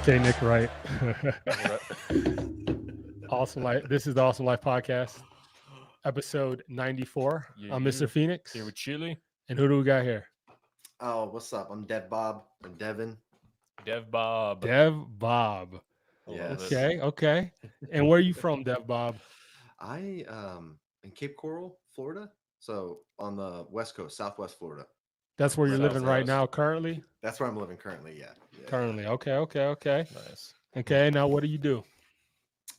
Say Nick right. Right. Awesome Life. This is the Awesome Life podcast, episode 94. I'm Mr. Phoenix. Here with Chili, And who do we got here? Oh, what's up? I'm Dev Bob and Devin. Dev Bob. Dev Bob. I love Yes. it. Okay. And where are you from, Dev Bob? I in Cape Coral, Florida. So on the West Coast, Southwest Florida. That's where you're living right Southwest. now currently? That's where I'm living currently. Yeah. Currently. Okay. Nice. Okay. Now what do you do?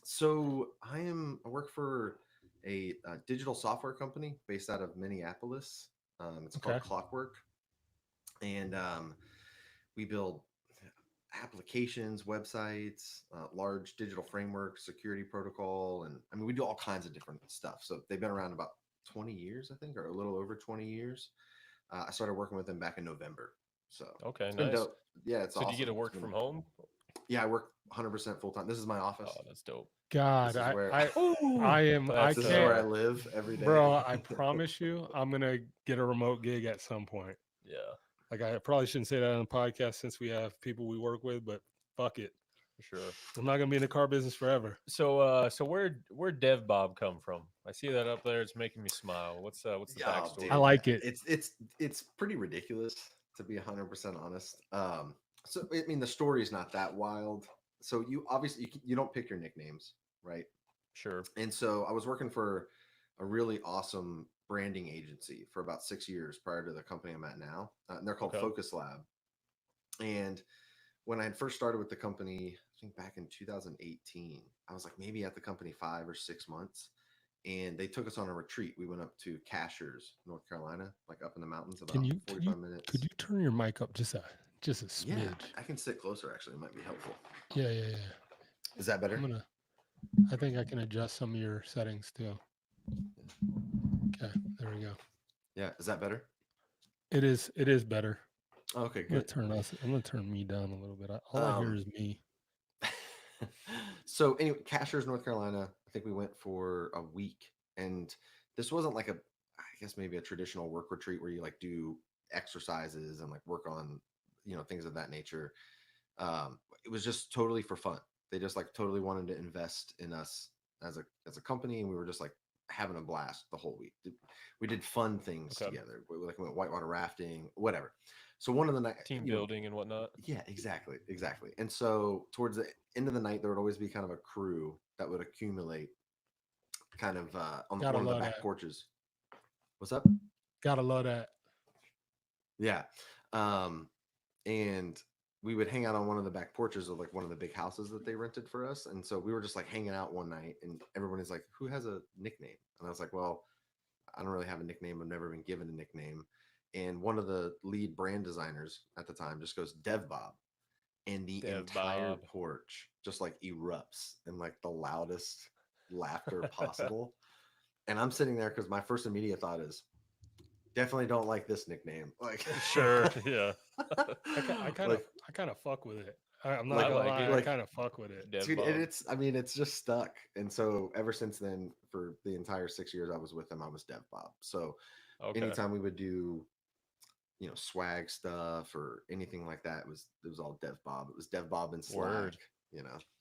So I work for a digital software company based out of Minneapolis. It's called Clockwork, and we build applications, websites, large digital framework, security protocol, and I mean we do all kinds of different stuff. So they've been around about 20 years, I think, or a little over 20 years. I started working with them back in November. So Okay, it's been nice. dope. Yeah, it's So awesome. do you get to work It's from been- home? Yeah, I work 100% full time. This is my office. Oh, that's dope. God, This is where- I am. I This is can't, where I live every day. bro. I promise you, I'm gonna get a remote gig at some point. Yeah, Like I probably shouldn't say that on the podcast since we have people we work with, but fuck it. for sure. I'm not gonna be in the car business forever. So where Dev Bob come from? I see that up there. It's making me smile. What's the Oh, backstory? dude, I like it. It's pretty ridiculous, to be 100% honest. So I mean the story is not that wild. So you obviously you don't pick your nicknames, right? Sure. And so I was working for a really awesome branding agency for about 6 years prior to the company I'm at now, and they're called Okay. Focus Lab. And when I had first started with the company, I think back in 2018, I was like maybe at the company 5 or 6 months, and they took us on a retreat. We went up to Cashers, North Carolina, like up in the mountains, about 45 minutes. Could you turn your mic up just a smidge? Yeah, I can sit closer. Actually, it might be helpful. Yeah. Is that better? I think I can adjust some of your settings too. Okay, there we go. Yeah, is that better? It is better. Okay, I'm good. gonna turn me down a little bit. All I hear is me. So anyway, Cashers, North Carolina. I think we went for a week, and this wasn't like I guess maybe a traditional work retreat where you like do exercises and like work on, things of that nature. It was just totally for fun. They just like totally wanted to invest in us as a company, and we were just like having a blast the whole week. We did fun things together. We went whitewater rafting, whatever. So one of the night Team building and whatnot. Yeah, exactly. And so towards the end of the night, there would always be kind of a crew that would accumulate kind of on one of the back porches. What's up? Gotta love that. Yeah. And we would hang out on one of the back porches of like one of the big houses that they rented for us. And so we were just like hanging out one night, and everybody's like, who has a nickname? And I was like, well, I don't really have a nickname. I've never been given a nickname. And one of the lead brand designers at the time just goes, Dev Bob. And the entire porch just like erupts in like the loudest laughter possible. And I'm sitting there because my first immediate thought is, definitely don't like this nickname. Like, Sure, yeah. I kind of fuck with it. I'm not gonna lie. I kind of fuck with it. Dude, and it's just stuck. And so ever since then, for the entire 6 years I was with them, I was Dev Bob. So anytime we would do, swag stuff or anything like that, it was all Dev Bob. It was Dev Bob and Slack. Word.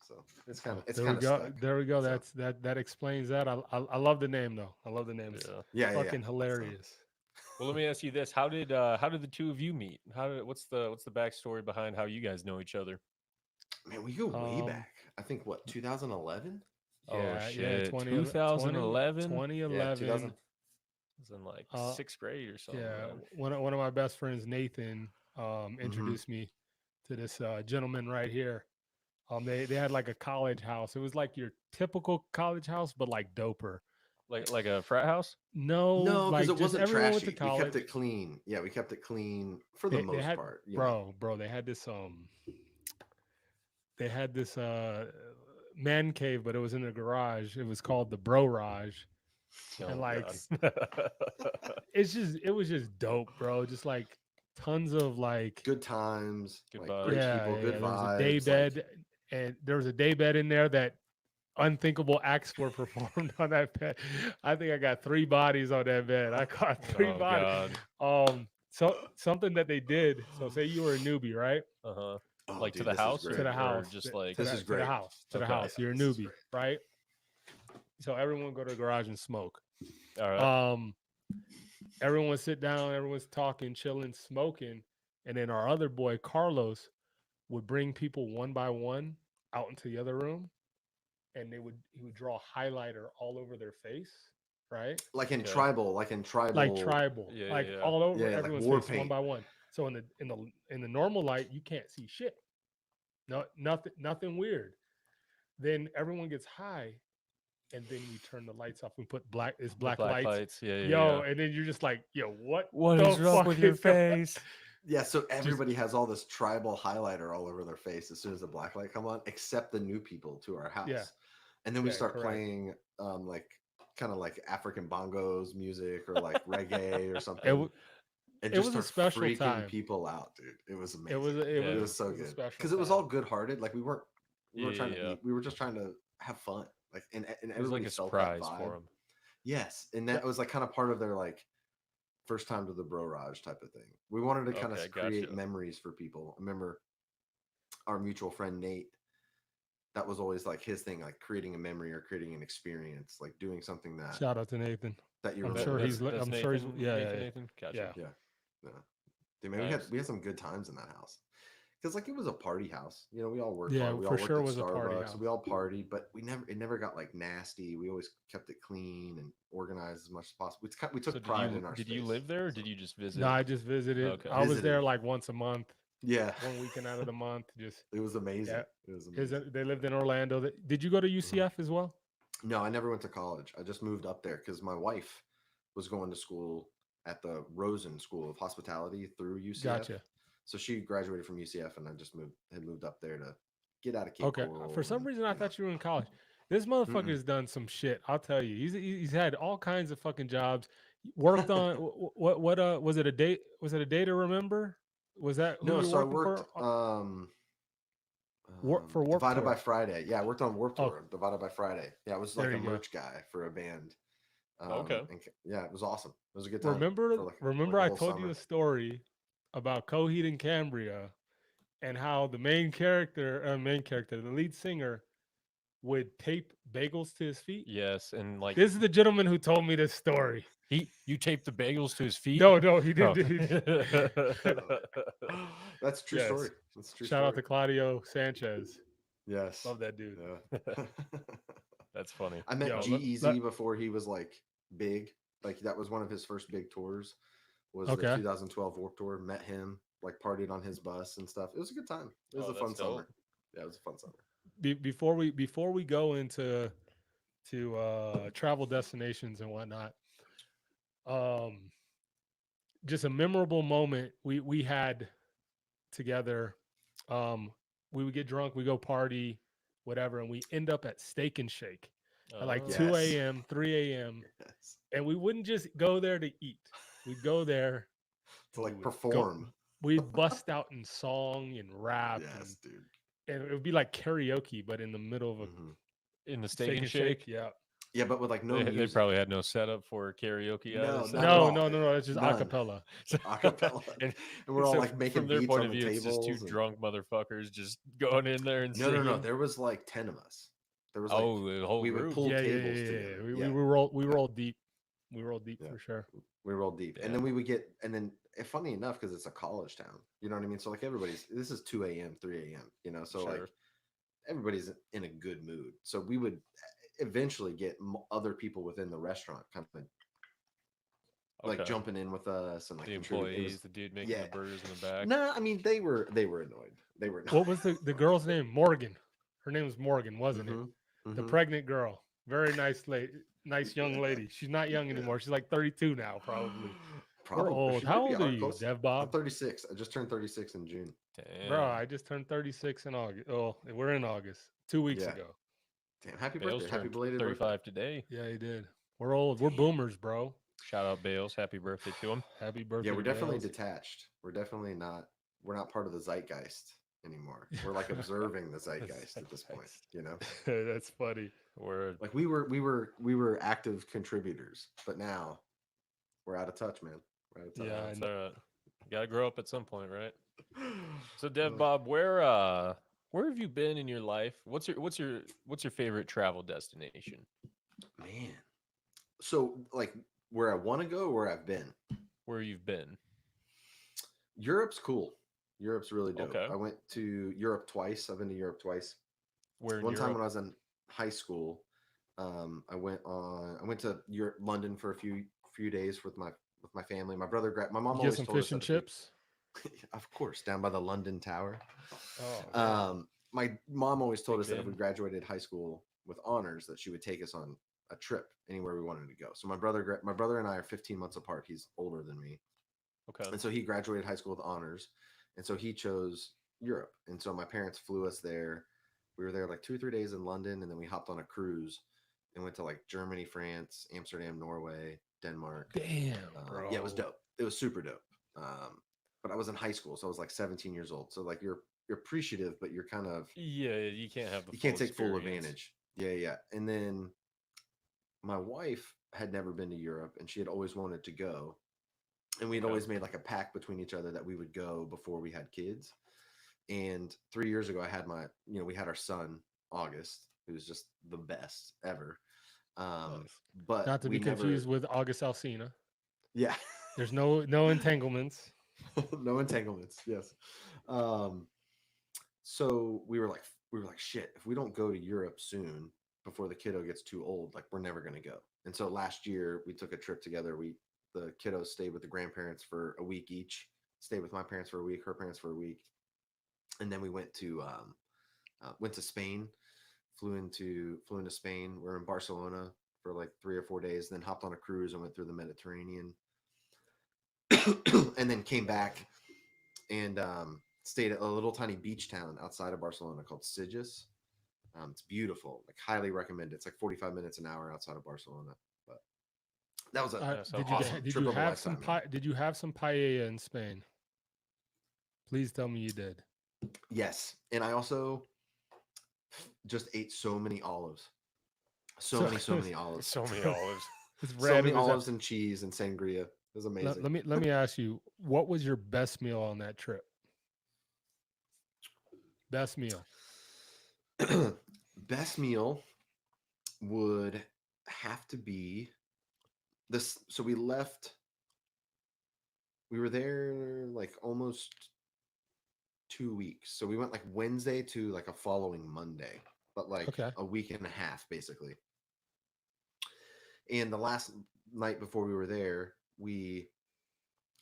So it's kind of There we go. So. That explains that. I love the name though. I love the name. Yeah. Fucking hilarious. Well, let me ask you this: How did the two of you meet? What's the backstory behind how you guys know each other? Man, we go way back. I think 2011. Oh shit! 2011. 2011. I was in like sixth grade or something. Yeah, one of my best friends, Nathan, introduced me to this gentleman right here. They had like a college house. It was like your typical college house, but like doper. Like a frat house? No, because like it wasn't everyone trashy. went to college. We kept it clean. Yeah, we kept it clean for the most part. Bro, they had this man cave, but it was in a garage. It was called the Bro-rage. And like it was just dope, bro. Just like tons of like good times, good like, vibes. great people, good vibes. There was a day bed, and there was a day bed in there that unthinkable acts were performed on that bed. I think I got 3 bodies on that bed. I caught 3 bodies. God. So something that they did. So say you were a newbie, right? Uh-huh. Oh, Like to dude, the this is house great. to the or house, just to like This the, is to the great. house, to the Okay. house. You're a This is newbie, great. right? So everyone go to the garage and smoke. all right. Everyone would sit down, everyone's talking, chilling, smoking, and then our other boy Carlos would bring people one by one out into the other room, and he would draw a highlighter all over their face, right? Like in Okay. tribal, Like tribal, Yeah, like yeah. all over Yeah, like everyone's war face one paint. by one. So in the normal light, you can't see shit. No, nothing weird. Then everyone gets high, and then we turn the lights off. We put The black black lights, lights. Yeah, yeah, yo, yeah. and then you're just like, yo, what What the is up fuck with your is going on? face? Yeah, so everybody has all this tribal highlighter all over their face as soon as the black light come on, except the new people to our house. Yeah. And then we Yeah, start correct. playing like kind of like African bongos music or like reggae or It, something. w- And it just was a start special freaking time. people out, dude. It was It amazing. was Yeah. It was so a good special because it was time. all good-hearted. Like we weren't Yeah, trying to yeah. be. We were just trying to have fun. Like and It was everybody like a felt that surprise vibe. for him. Yes, and that was like kind of part of their like first time to the bro raj type of thing. We wanted to kind Okay, of create gotcha. memories for people. I remember our mutual friend Nate. That was always like his thing, like creating a memory or creating an experience, like doing something Shout out to Nathan. that you I'm remember. sure he's. That's I'm Nathan. sure he's. Yeah, Nathan. yeah, Nathan. Gotcha. yeah. Yeah. Dude, man, Nice. we had some good times in that house. Because like it was a party house. You know, we all worked Yeah, hard. We for all worked sure at was a party Starbucks. house. We all partied, but it never got like nasty. We always kept it clean and organized as much as possible. We So took pride in our did space. you live there or so- did you just visit? No, I just visited. Okay. I was there Visited. like once a month, Yeah. one weekend out of the month. Just It was amazing. yeah. It was amazing. They lived in Orlando. Did you go to UCF as well? No, I never went to college. I just moved up there because my wife was going to school at the Rosen School of Hospitality through UCF. Gotcha. So she graduated from UCF, and I just had moved up there to get out of Cape Okay. Coral. For some and, reason, I you know. thought you were in college. This motherfucker has done some shit. I'll tell you. He's had all kinds of fucking jobs. Worked on what was it a date? Was it a day to remember? Was that who No, you're so I working worked for Warped Divided Tour? by Friday. Yeah, I worked on Warped Oh. Tour, Divided by Friday. Yeah, I was There like a you go. merch guy for a band. Okay. And yeah, it was awesome. It was a good time. Remember for remember a I whole told you summer. a story about Coheed and Cambria and how the main character, the lead singer, would tape bagels to his feet. Yes, and like This is the gentleman who told me this story. you taped the bagels to his feet. No, he Oh. didn't. That's a true Yes. story. That's a true Shout story. out to Claudio Sanchez. Yes. Love that dude. Yeah. That's funny. I met Yo, G-Eazy before he was like big. Like that was one of his first big tours. Was the Okay. 2012 Warped Tour. Met him, like partied on his bus and stuff. It was a good time. It was Oh, a fun that's dope. summer. Yeah, it was a fun summer. Before we go into travel destinations and whatnot, just a memorable moment we had together. We would get drunk, we go party, whatever, and we end up at Steak and Shake at like Oh. 2 Yes. a.m., 3 a.m. Yes. And we wouldn't just go there to eat. We'd go there To and like we would perform. we'd bust out in song and rap, Yes, dude. and it would be like karaoke, but in the middle of a Mhm. In the Steak and Shake. Yeah. Yeah, but with like no They music. probably had no setup for karaoke. No, artists. not at No, all. no. It's just None. acapella. Acapella. and, And we're all so like making from their beats point on of the view, it's just tables. two and- drunk motherfuckers just going in there and No, singing. no, no. There was like 10 of us. There was like Oh, the whole we would group. pull Yeah. tables together. We Yeah. we rolled deep. We rolled deep Yeah. for sure. We rolled deep, Yeah. and then we would get, and then funny enough, because it's a college town, you know what I mean. So like this is 2 a.m., 3 a.m. You know, so like Sure. everybody's in a good mood. So we would eventually get other people within the restaurant kind of like Okay. jumping in with us and like The contributing. It employees, was- the dude making yeah. the burgers in the back. No, I mean they were annoyed. They were annoyed. What was the girl's name? Morgan. Her name was Morgan, wasn't it? Mhm, The mhm. pregnant girl. Very nice lady. Nice young lady. She's not young anymore. She's like 32 now, probably. We're old. She How might be old are our you, close- Dev I'm Bob? 36. I just turned 36 in June. Damn. Bro, I just turned 36 in August. Oh, we're in August. 2 weeks Yeah. ago. Damn, happy Bales birthday. Happy turned belated 35 birthday. today. Yeah, he did. We're old. We're boomers, bro. Shout out Bales. Happy birthday to him. Happy birthday. Yeah, we're to definitely Bales. detached. We're not part of the zeitgeist anymore. We're like observing the zeitgeist at this point, you know? That's funny. We're Like we were active contributors, but now we're out of touch, man. We're out of touch. Yeah, it's all right. You gotta grow up at some point, right? So Dev Uh, Bob, where have you been in your life? What's your favorite travel destination? Man. So like where I want to go, or where I've been. Where you've been? Europe's cool. Europe's really dope. Okay. I went to Europe twice. I've been to Europe twice. Where in One time Europe? when I was in high school, I went to Europe, London for a few days with my family. My brother, my mom You get always some told us fish that and if we, chips. of course, down by the London Tower. Oh, man. My mom always told Big us that if we Ben. graduated high school with honors, that she would take us on a trip anywhere we wanted to go. So my brother and I are 15 months apart. He's older than me, Okay. and so he graduated high school with honors, and so he chose Europe. And so my parents flew us there. We were there like 2 or 3 days in London, and then we hopped on a cruise and went to like Germany, France, Amsterdam, Norway, Denmark. Damn, bro. Yeah, it was dope. It was super dope. But I was in high school, so I was like 17 years old. So like you're appreciative, but you're kind of Yeah, you can't have the you full can't take full experience. advantage. Yeah, yeah. And then my wife had never been to Europe, and she had always wanted to go. And we'd Okay. always made like a pact between each other that we would go before we had kids. And 3 years ago, we had our son, August, who's just the best ever. Nice. But Not to we be confused never, with August Alsina. yeah, There's no entanglements. no entanglements. Yes. Um, so we were like, shit, if we don't go to Europe soon before the kiddo gets too old, like we're never gonna go. And so last year we took a trip together. The kiddos stayed with the grandparents for a week each, stayed with my parents for a week, her parents for a week, and then we went to Spain, flew into Spain. We're in Barcelona for like 3 or 4 days, then hopped on a cruise and went through the Mediterranean, and then came back and stayed at a little tiny beach town outside of Barcelona called Sitges. It's beautiful. Like highly recommend it. It's like 45 minutes an hour outside of Barcelona. But that was a Yeah, sounds Did you awesome. did trip you of a have some lifetime, man. did you have some paella in Spain? Please tell me you did. Yes, and I also just ate so many olives. So many olives. So many olives. It's So random. many olives and cheese and sangria. It was amazing. Let me ask you, what was your best meal on that trip? Best meal. Best meal would have to be this. So we were there like almost 2 weeks. So we went like Wednesday to like a following Monday, but like Okay. a week and a half basically. And the last night before we were there, we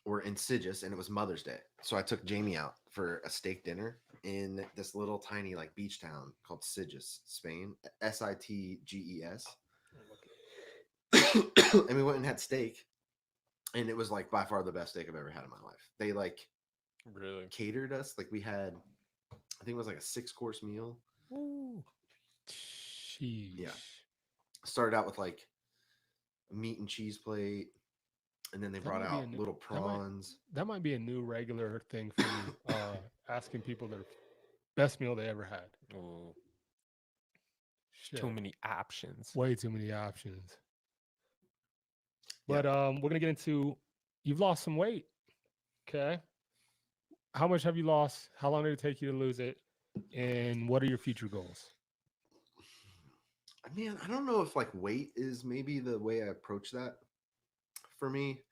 were in Sitges, and it was Mother's Day. So I took Jamie out for a steak dinner in this little tiny like beach town called Sitges, Spain. Sitges. And we went and had steak, and it was like by far the best steak I've ever had in my life. They like Really? catered us. Like we had, I think it was like a 6-course meal. Ooh. Sheesh. Yeah. Started out with like a meat and cheese plate, and then they That brought might be a out new- little prawns. That might be a new regular thing for you. Asking people their best meal they ever had. Ooh, Shit. too many options. Way too many options. Yeah. But we're gonna get into you've lost some weight. Okay. How much have you lost? How long did it take you to lose it? And what are your future goals? Man, I don't know if like weight is maybe the way I approach that for me.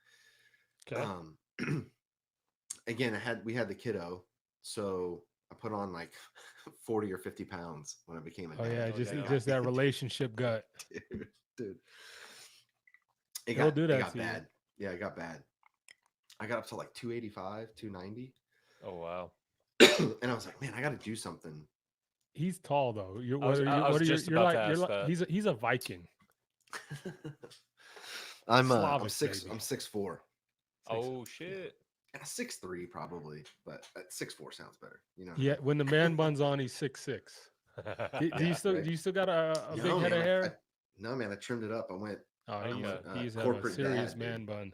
Okay. Again, we had the kiddo, so I put on like 40 or 50 pounds when I became a Oh dad. yeah, Oh, just yeah. just that relationship gut. Dude. It'll do It that got to you. bad. Yeah, it got bad. I got up to like 285, 290. Oh wow. And I was like, man, I got to do something. He's tall though. You're I was- what are I you? was What are you? just You're about to like you're ask like that. he's a Viking. I'm Slavic, six. baby. I'm 6'4". Oh shit. 6'3" probably, but 6'4" sounds better. You know. What Yeah, when the man bun's on, he's 6'6". Do Yeah, you still right? do you still got a No, big head man, of hair? no, man, I trimmed it up. I went. Oh, Oh, he's yeah. he's have a corporate serious dad, man dude. bun.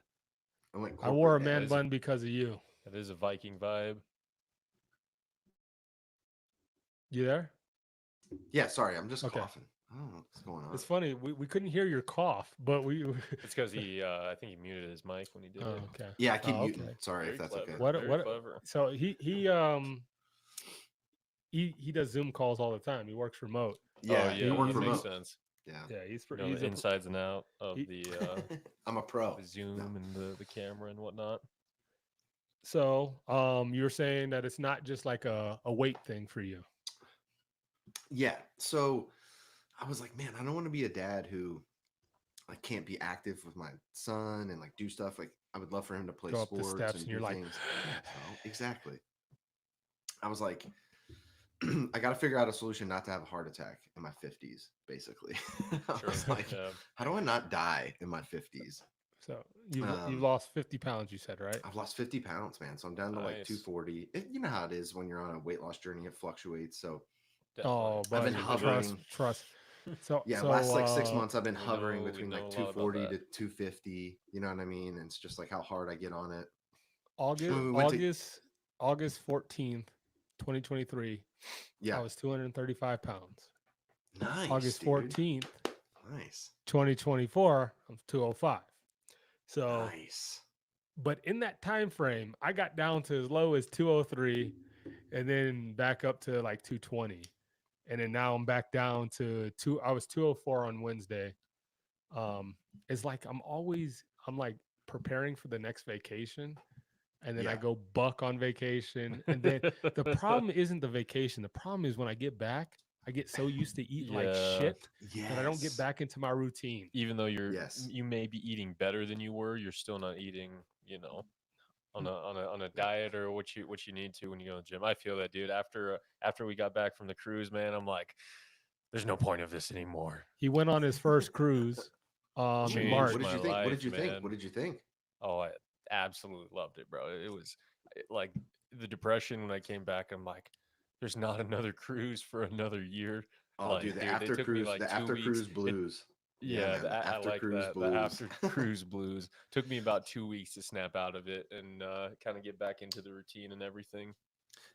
I went. I wore a corporate man dad. is- bun because of you. That is a Viking vibe. You there? Yeah, sorry, I'm just Okay. coughing. I don't know what's going on. It's funny. We couldn't hear your cough, but we. It's because I think he muted his mic when he did Oh, it. okay. Yeah, I keep Oh, muting. okay. Sorry Very if that's clever. okay. What? Very What? clever. So he does Zoom calls all the time. He works remote. Yeah, Oh yeah, I work he's that a- makes remote. sense. Yeah. Yeah, he's You know he's the a insides and out of he- the I'm a pro. Zoom and the camera and whatnot. So, you're saying that it's not just like a weight thing for you. Yeah. So I was like, man, I don't want to be a dad who like can't be active with my son and like do stuff. Like I would love for him to play Go up the sports steps and and do you're like, things. Well, exactly. I was like, I got to figure out a solution not to have a heart attack in my 50s, basically. I Sure. was like, Yeah. how do I not die in my 50s? so you Um, lost 50 pounds, you said, right? I've lost 50 pounds, man. So I'm down to like Nice. 240. You know how it is when you're on a weight loss journey, it fluctuates. So Oh, I've been buddy, hovering. trust. So, Yeah, so last like 6 months, I've been we hovering know- we between know like a lot about 240 to that. 250. You know what I mean? And it's just like how hard I get on it. August When we went to- August August 14th, 2023, I Yeah, was 235 pounds. nice. August Dude. 14th, Nice, 2024, I'm 205. So, nice. but in that time frame, I got down to as low as 203 and then back up to like 220. And then now I'm back down to I was 204 on Wednesday. It's like I'm like preparing for the next vacation. And then I Yeah. go buck on vacation. And then the problem isn't the vacation. The problem is when I get back, I get so used to eat like Yeah. shit Yes. that I don't get back into my routine. Even though Yes. you may be eating better than you were, you're still not eating, on a diet or what you need to when you go to the gym. I feel that, dude. After we got back from the cruise, man, I'm like, there's no point of this anymore. He went on his first cruise in Changed March. What did my you think? What life, did you think? man. What did you think? Oh, I absolutely loved it, bro. It was like the depression when I came back. I'm like, there's not another cruise for another year. Oh, Like, dude, the it after took me cruise, like the 2 after weeks. cruise blues. Yeah, man, the I after like cruise that. blues. The after cruise blues took me about 2 weeks to snap out of it and kind of get back into the routine and everything.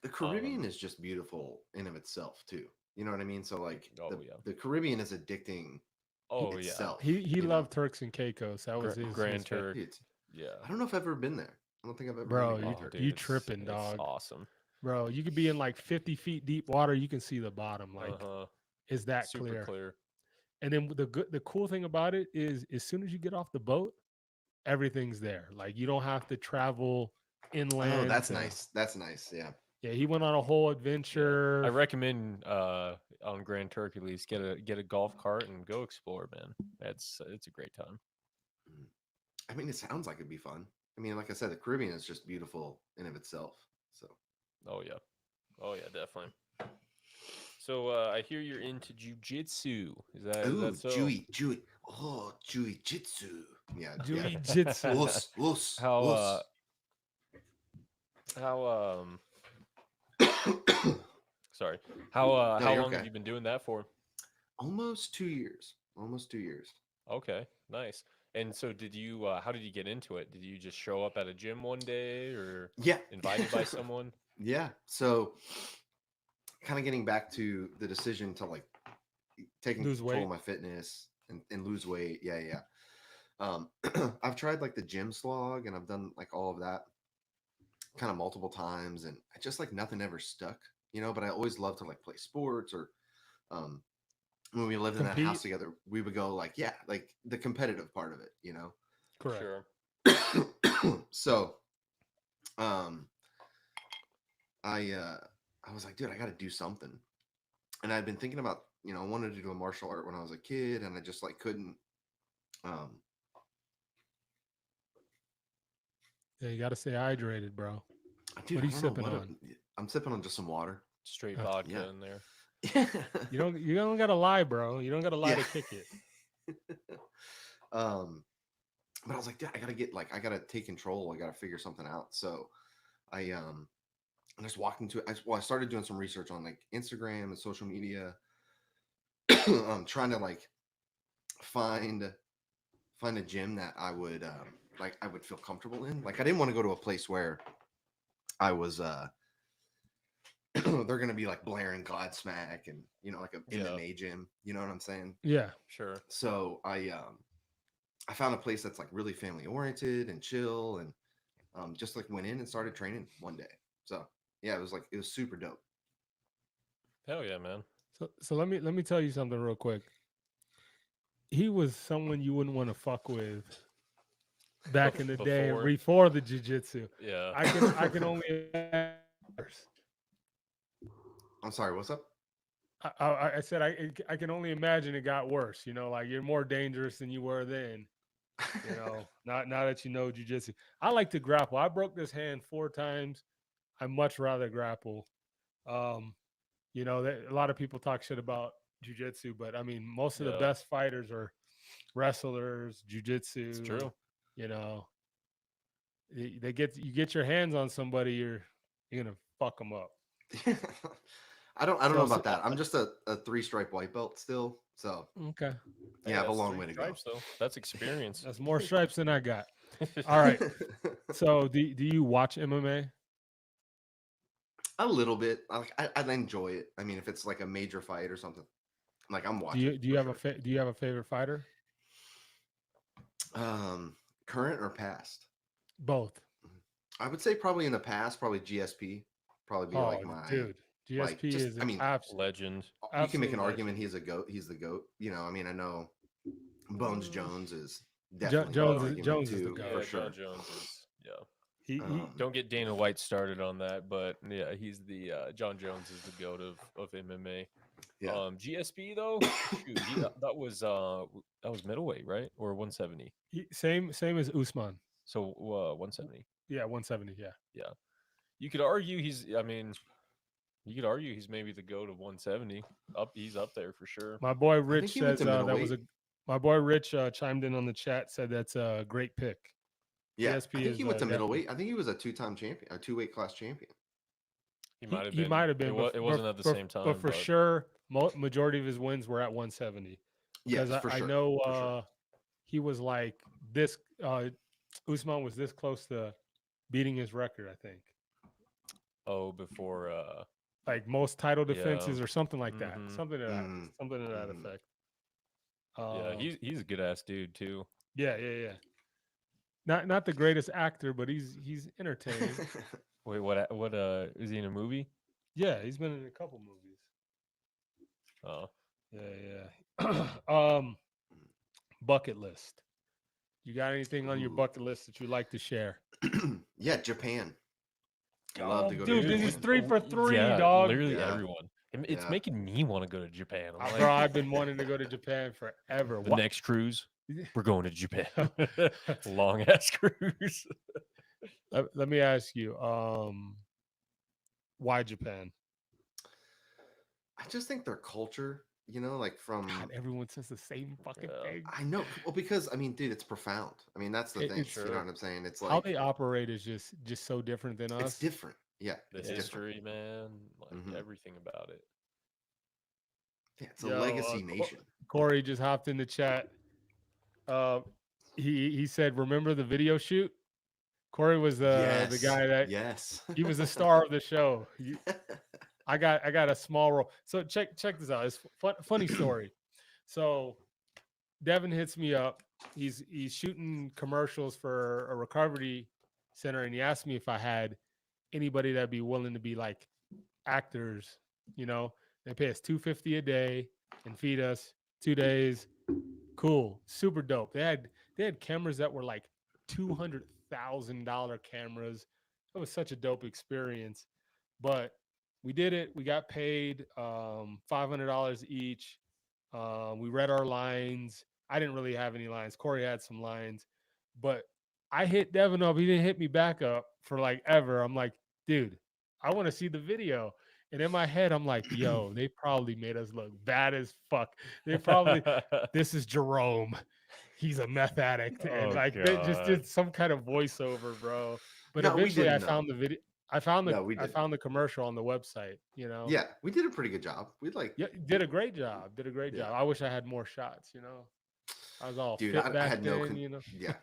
The Caribbean is just beautiful in of itself too. You know what I mean? So like Oh, the, yeah. the Caribbean is addicting Oh in yeah, itself. He you know? loved Turks and Caicos. That was his Grand his fa- Turk. Dude, Yeah. I don't know if I've ever been there. I don't think I've ever Bro, been to you- Grand Turk. you it's- tripping, it's dog. Awesome. Bro, you could be in like 50 feet deep water. You can see the bottom. Like, Uh-huh. is that Super clear? And then the cool thing about it is, as soon as you get off the boat, everything's there. Like, you don't have to travel inland. Oh, that's nice. That's nice. Yeah. Yeah, he went on a whole Yeah. adventure. I recommend on Grand Turk at least get a golf cart and go explore, man. It's a great time. I mean, it sounds like it'd be fun. I mean, like I said, the Caribbean is just beautiful in of itself. So Oh yeah, definitely. So I hear you're into jujitsu. Is ooh, that so? Jewy. Oh, Jiu-Jitsu. Yeah. Jiu-Jitsu. Us. How sorry. How No, how you're long okay. have you been doing that for? Almost 2 years. Almost 2 years. Okay, nice. And so did you how did you get into it? Did you just show up at a gym one day or Yeah. invited by someone? Yeah. So kind of getting back to the decision to like taking Lose control weight. of my fitness and lose weight. Yeah. I've tried like the gym slog and I've done like all of that kind of multiple times and I just like nothing ever stuck, but I always loved to like play sports or when we lived in that house Compete. together, we would go like, yeah, like the competitive part of it. Correct. Sure. So I was like, dude, I got to do something. And I'd been thinking about, I wanted to do a martial art when I was a kid and I just like couldn't. Yeah, you got to stay hydrated, bro. Dude, What are you I don't know sipping what on? I'm sipping on just some water. Straight Okay. vodka Yeah. in there. You don't gotta lie, bro. You don't gotta lie Yeah. to kick it. But I was like, dude, I gotta take control. I gotta figure something out. So I just walked into it. I started doing some research on like Instagram and social media. Trying to like find a gym that I would I would feel comfortable in. Like I didn't want to go to a place where I was they're gonna be like blaring Godsmack and like a Yeah, MMA gym. You know what I'm saying? Yeah. sure. So I found a place that's like really family oriented and chill, and just like went in and started training one day. So yeah, it was super dope. Hell yeah, man. So let me tell you something real quick. He was someone you wouldn't want to fuck with back in the day Before, before the jiu-jitsu. yeah. I can only imagine worse. I'm sorry, what's up? I said I can only imagine it got worse. Like you're more dangerous than you were then. Not now that you know jiu-jitsu. I like to grapple. I broke this hand 4 times. I much rather grapple. Um, a lot of people talk shit about jiu-jitsu, but I mean, most of the Yeah, best fighters are wrestlers, it's jiu-jitsu. true. You know, you get your hands on somebody, you're gonna fuck them up. I don't know So, about that. I'm just a 3-stripe white belt still. So okay, Hey, yeah, I have a that's long 3 way to go. stripes though. That's experience. that's more stripes than I got. All right. So, do you watch MMA? A little bit. I enjoy it. I mean, if it's like a major fight or something, like I'm Do watching you it do you for have sure. do you have a favorite fighter? Current or past? Both. I would say probably in the past, probably GSP. Probably be Oh, like my dude, like GSP just. is I an mean, Legend. you can make absolute an argument legend. he's a goat. He's the goat. I mean, I know Bones Mm, Jones is definitely an Oh, argument Jones is the too, for goat. yeah, John sure. Jones is. Yeah. He Um, Don't get Dana White started on that, but yeah, he's the John Jones is the goat of MMA. yeah. GSP though, shoot, that was middleweight, right? Or 170. same as Usman. So 170. Yeah, 170. Yeah. Yeah, you could argue he's. I mean, you could argue he's maybe the goat of 170. He's up there for sure. My boy I think Rich he went says to that was middleweight. a. My boy Rich chimed in on the chat, said that's a great pick. Yeah, I GSP think he is went to definitely. middleweight. I think he was a 2-time champion, a 2-weight class champion. He might He have he been. might have been, It wasn't at the same but time, for but sure, majority of his wins were at 170 because Yes, for I sure, know for sure. he was like this. Usman was this close to beating his record. I think oh, before like most title yeah. defenses or something like that. Hmm. Something to that Mhm. effect. Yeah, he's a good ass dude too. Yeah. Not the greatest actor, but he's entertaining. Wait, what is he in a movie? Yeah, he's been in a couple movies. Oh, Yeah. Bucket list. You got anything on your Ooh. bucket list that you like to share? Yeah, Japan. Love Oh, to go to dude, this dude, is Japan. 3 for 3, yeah, dog. literally Yeah, everyone. It's yeah. making me want to go to Japan. I'm Bro, like, I've been wanting to go to Japan forever. the What? next cruise, we're going to Japan. Long ass cruise. Let me ask you, why Japan? I just think their culture, like from God, everyone says the same fucking Yeah. thing. I know, well, because I mean, dude, it's profound. I mean, that's the thing. It's You know Sure. what I'm saying? It's how like they operate is just so different than it's us. different. Yeah, The it's different. history, man, like Mhm. everything about it. Yeah, it's a Yo, legacy nation. Corey just hopped in the chat. Uh, he said, "Remember the video shoot?" Corey was the Yes, guy that yes. he was the star of the show. I got a small role. So check this out. It's funny story. So Devin hits me up. He's shooting commercials for a recovery center, and he asked me if I had anybody that'd be willing to be like actors. They pay us $250 a day and feed us 2 days. Cool, super dope. They had cameras that were like $200,000 cameras. It was such a dope experience. But we did it. We got paid $500 each. We read our lines. I didn't really have any lines. Corey had some lines, but I hit Devin up. He didn't hit me back up for like ever. I'm like, dude, I want to see the video. And in my head, I'm like, yo, they probably made us look bad as fuck. They probably, this is Jerome. He's a meth addict. And Oh like they just god. did some kind of voiceover, bro. But No, we eventually I didn't know. found the video. No, we I didn't. found the commercial on the website, Yeah, we did a pretty good job. We like, Yeah, did a great job. Did a great yeah, job. I wish I had more shots. I was all dude. fit I back had no. then. Yeah,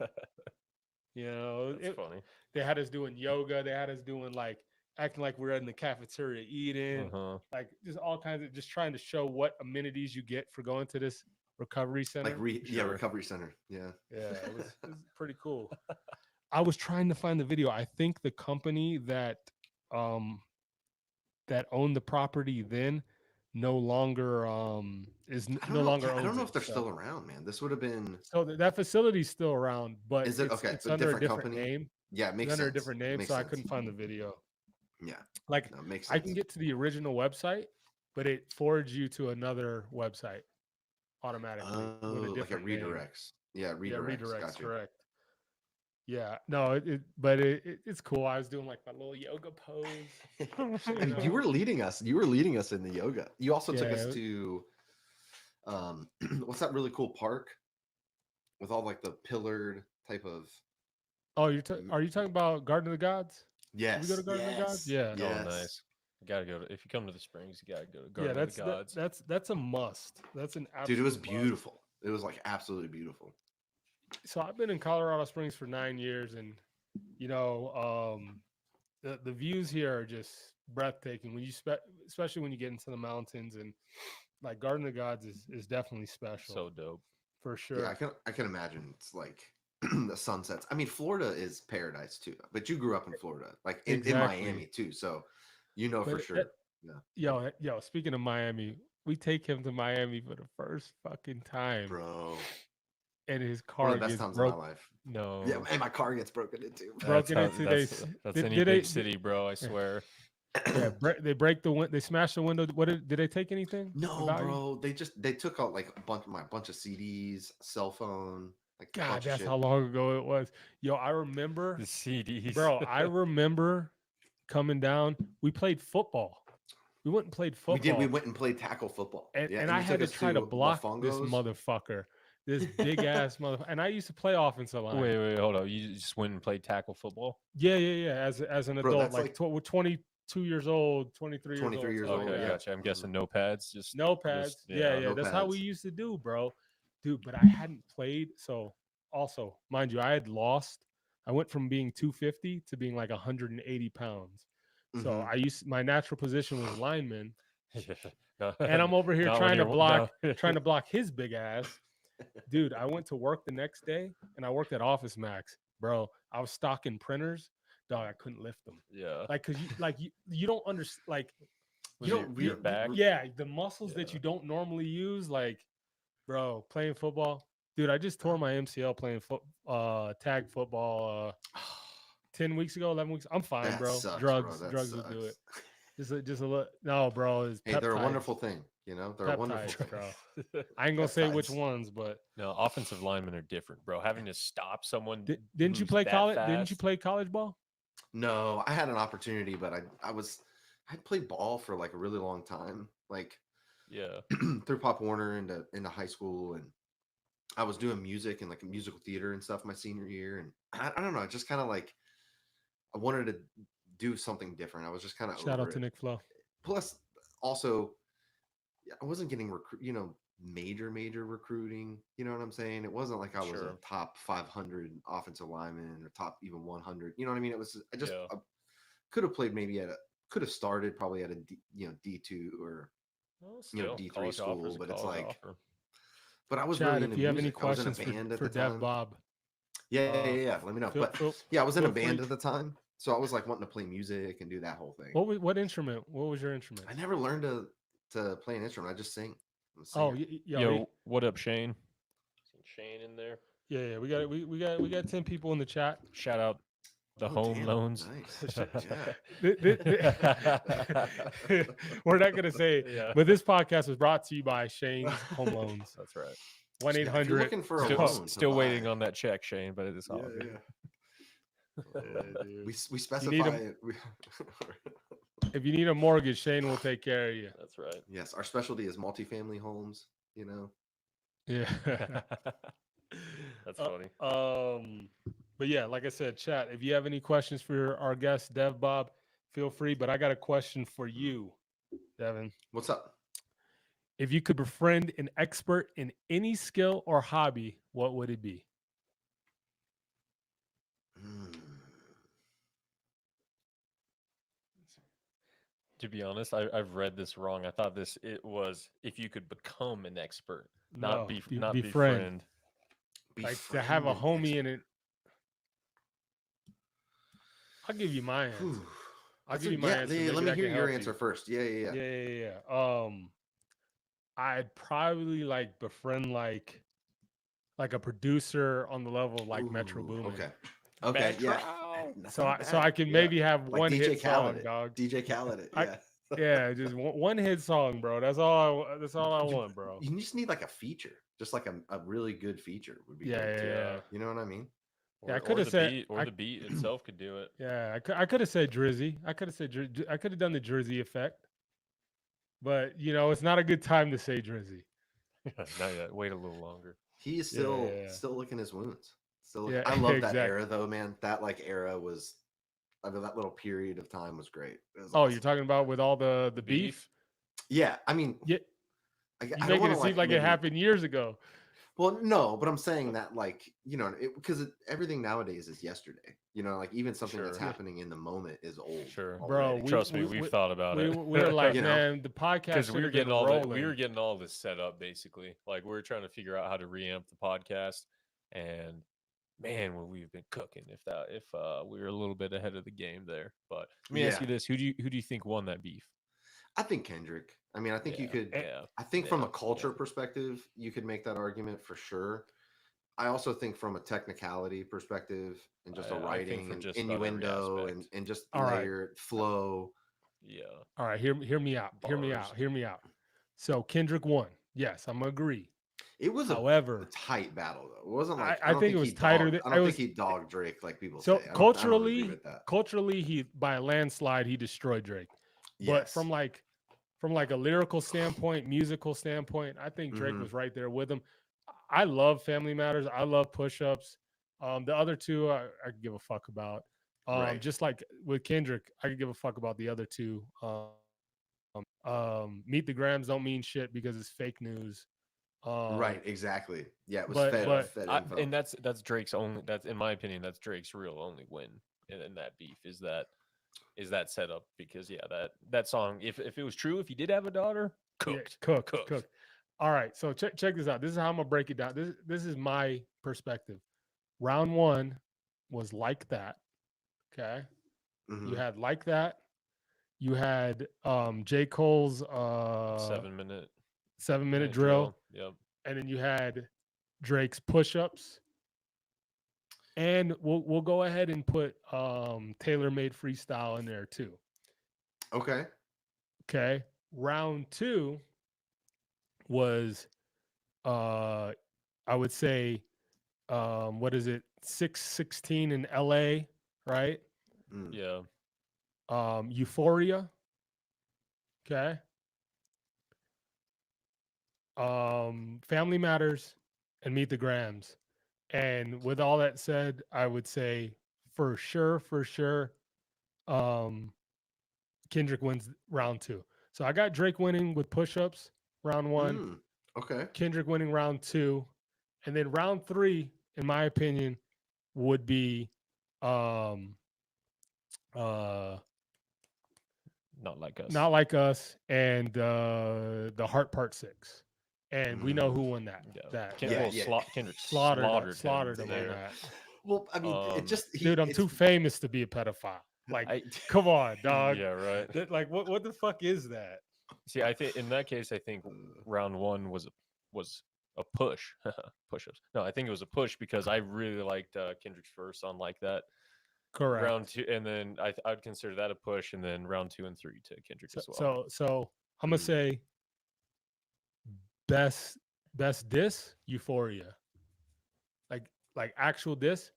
You know, That's funny. they had us doing yoga. They had us doing like acting like we're in the cafeteria eating, Uh-huh. like just all kinds of just trying to show what amenities you get for going to this recovery center. Yeah, Sure. recovery center. Yeah. Yeah, it was pretty cool. I was trying to find the video. I think the company um that owned the property then no longer I don't no know. longer Yeah, I don't owns know it. if they're So still around, man. This would have been. that facility's still around, but Is it okay? it's But under a different different company. name. Yeah, it It's makes under a sense. different name, Makes so I sense. couldn't find the video. Yeah, Like no, it makes I sense. can get to the original website, but it forwards you to another website automatically with a Oh, like it different name. redirects. Yeah, Yeah, redirects. redirects, Gotcha. correct. Yeah, no, but it's cool. I was doing like my little yoga pose. And you were leading us. You were leading us in the yoga. You also took us Yeah. to what's that really cool park with all like the pillared type of. Oh, are you talking about Garden of the Gods? Did we go Yes. to Garden of the Gods? Yes. Yeah. Oh, Yes. nice. You gotta go to if you come to the Springs, you gotta go to Yeah, Garden of the Gods. that's a must. That's an absolute Dude, it was must. beautiful. It was like absolutely beautiful. So I've been in Colorado Springs for 9 years, and the views here are just breathtaking. When you especially when you get into the mountains, and like Garden of the Gods is definitely special So dope. for Yeah, sure. I can imagine it's like the sunsets. I mean, Florida is paradise too, but you grew up in Florida, like in Exactly. Miami too, so you know for But sure. Yeah, yo, speaking of Miami, we take him to Miami for the first fucking time, bro, and his one car of the best gets times of my broke. life. No. Yeah, and my car gets broken into. Broken into. That's any Did big they? city, bro. I swear. Yeah, they break the window. They smash the window. What did they take anything? of No, value? bro, they took out like a bunch of CDs, cell phone, like a God, bunch of that's shit. how long ago it was. Yo, I remember, The CDs. bro. I remember coming down. We played football. We went and played We football. did. We went and played tackle football. and, Yeah, and and I you had took to us try to to block this Lafongos. motherfucker, this big ass motherfucker. And I used to play offensive line. Wait, hold on. You just went and played tackle football? Yeah. As an Bro, adult, that's like 22 years old, 23 years old. 23 years something old, like Okay, that. yeah. gotcha. I'm guessing no pads. Just No pads. Just, Yeah. no That's how we pads. used to do, bro. Dude, but I hadn't played. So also, mind you, I had lost. I went from being 250 to being like 180 pounds. So Mhm. my natural position was lineman, No, and I'm over here not when trying to you're- block his big ass. Dude, I went to work the next day, and I worked at Office Max, bro. I was stocking printers, dog. I couldn't lift them, Yeah. like, cause you don't understand, like, Was you it don't your back? yeah, the muscles that Yeah. you don't normally use, like, bro, playing football, dude. I just tore my MCL playing tag football 10 weeks ago, 11 weeks. I'm fine, That bro. sucks, Drugs bro. That drugs will do it. sucks. Just a little. No, bro, it's Hey, peptides. they're a wonderful thing. You know, they're a wonderful Peptides, thing. bro. I ain't gonna say which Peptides. ones, but No, offensive linemen are different, bro. Having to stop someone. didn't you who's play that college? Didn't you fast- play college ball? No, I had an opportunity, but I'd played ball for like a really long time, like Yeah. through Pop Warner into high school, and I was doing music and like musical theater and stuff my senior year, and I don't know, just kind of like I wanted to do something different. I was just kind of Shout over out to it. Nick Flo. Plus, also, I wasn't getting major recruiting. You know what I'm saying? It wasn't like I was Sure. a top 500 offensive lineman or top even 100. You know what I mean? It was I just Yeah. I could have played maybe could have started probably at a D2 or Well, D3 college school, offers a but it's college like. offer. But I was Chad, really if into you have any music. I was in a questions band at for the Dev time. Bob, Yeah. Let me know. feel- But feel- yeah, I was in a feel band free. at the time, so I was like wanting to play music and do that whole thing. what instrument? What was your instrument? I never learned to play an instrument. I just sing. I'm a Oh, singer. Yo, what up, Shane? Shane in there. yeah. We got 10 people in the chat. Shout out the Oh, home damn, loans. nice. Yeah. We're not gonna say, Yeah. but this podcast was brought to you by Shane's Home Loans. That's right. 1-800. looking for a Still, loan to still waiting buy. on that check, Shane, but it is all Yeah, good. yeah. We You specify need it. If you need a mortgage, Shane will take care of you. That's right. Yes, our specialty is multifamily homes. You know. Yeah. That's funny. But yeah, like I said, chat. If you have any questions for our guest, Dev Bob, feel free. But I got a question for you, Devin. What's up? If you could befriend an expert in any skill or hobby, what would it be? To be honest, I've read this wrong. I thought it was if you could become an expert, not No, not befriend. befriend. Like to have a Befriend an homie in it. I'll give you my answer. Whew. I'll That's give a, you my yeah, answer. yeah, Maybe let me that hear can your help answer you. first. Yeah. Yeah. I'd probably like befriend like a producer on the level of like Metro Ooh, Boomin. okay, yeah. Metro. That's So not I bad. can Yeah, maybe have like one DJ hit Khaled song, it. dog. DJ Khaled it. I Yeah. yeah, just one hit song, bro. That's all I want, bro. You just need like a feature, just like a really good feature would be Yeah, great yeah, too. yeah. Yeah, You know what I mean? Yeah, I could or have the said beat, or the beat itself could do it. yeah, I could have said Drizzy. I could have said I could have done the Drizzy effect. But it's not a good time to say Drizzy. Not yet. Wait a little longer. He is Yeah, still yeah, still licking his wounds. yeah. I Yeah, love that era exactly. though, man. That like era was, I mean, that little period of time was great. It was Oh, you're awesome. talking about with all the beef? Beef. Yeah, I mean, Yeah, I you don't making want it to seem like like it maybe. happened years ago. Well, no, but I'm saying that like because everything nowadays is yesterday. Like even something that's Sure. Yeah. happening in the moment is old Sure. Bro, already. Trust me, we've thought about it. we were like, You know, man, the podcast Because should have been rolling. we were getting all this set up basically. Like we were trying to figure out how to reamp the podcast, and man, would we've been cooking if we were a little bit ahead of the game there. But let me ask yeah. you this: who do you think won that beef? I think Kendrick. I mean, I think you Yeah, could. Eh, yeah, I think from yeah, a culture yeah. perspective, you could make that argument for sure. I also think from a technicality perspective and just a I think writing from and just about every innuendo aspect. and just all right, layer flow. Yeah, all right. Hear me out. Hear me bars. out. Hear me out. So Kendrick won. Yes, I'm gonna agree. It was a However, tight battle though. It wasn't like I think it was tighter. I It don't think was he dogged Drake like people so say. I don't agree culturally, with that. culturally, he by a landslide he destroyed Drake. But Yes. from like a lyrical standpoint, musical standpoint, I think Drake Hmm. was right there with him. I love Family Matters. I love Push Ups. The other two, I could give a fuck about. Right. Just like with Kendrick, I could give a fuck about the other two. Meet the Grams don't mean shit because it's fake news. Right. Exactly. Yeah. It was But Yeah, fed info. and that's Drake's only. That's in my opinion, that's Drake's real only win in that beef is that setup because yeah, that song. If it was true, if he did have a daughter, yeah, cooked, cooked, cooked. cooked. All right, so check this out. This is how I'm gonna break it down. This is my perspective. Round one was like that. Okay, you Hmm. had like that. You had J. Cole's 7 minute 7 minute minute drill, drill. Yep. and then you had Drake's push ups. And we'll go ahead and put tailor made freestyle in there too. Okay. Okay. Round two was I would say what is it, 616 in LA, right? Mm. Yeah. Euphoria. Okay. Family Matters and Meet the Grams. And with all that said, I would say for sure, um, Kendrick wins round two. So I got Drake winning with push-ups round one, Mm. Okay. Kendrick winning round two, and then round three, in my opinion, would be um uh Not like us. Not Like Us and the Heart Part Six. And we know who Mm. won that. Yeah. That Yeah, that yeah. Kendrick slaughtered him him on there. that. Well, I mean, it just Dude, I'm it's too famous to be a pedophile. Like, I come on, dog. yeah, right. Like what the fuck is that? See, I think in that case, I think round one was a push, push-ups. No, I think it was a push because I really liked Kendrick's verse on like that. Correct. Round two, and then I'd consider that a push, and then round 2 and 3 to Kendrick as well. So I'm gonna say best diss Euphoria. Like actual diss,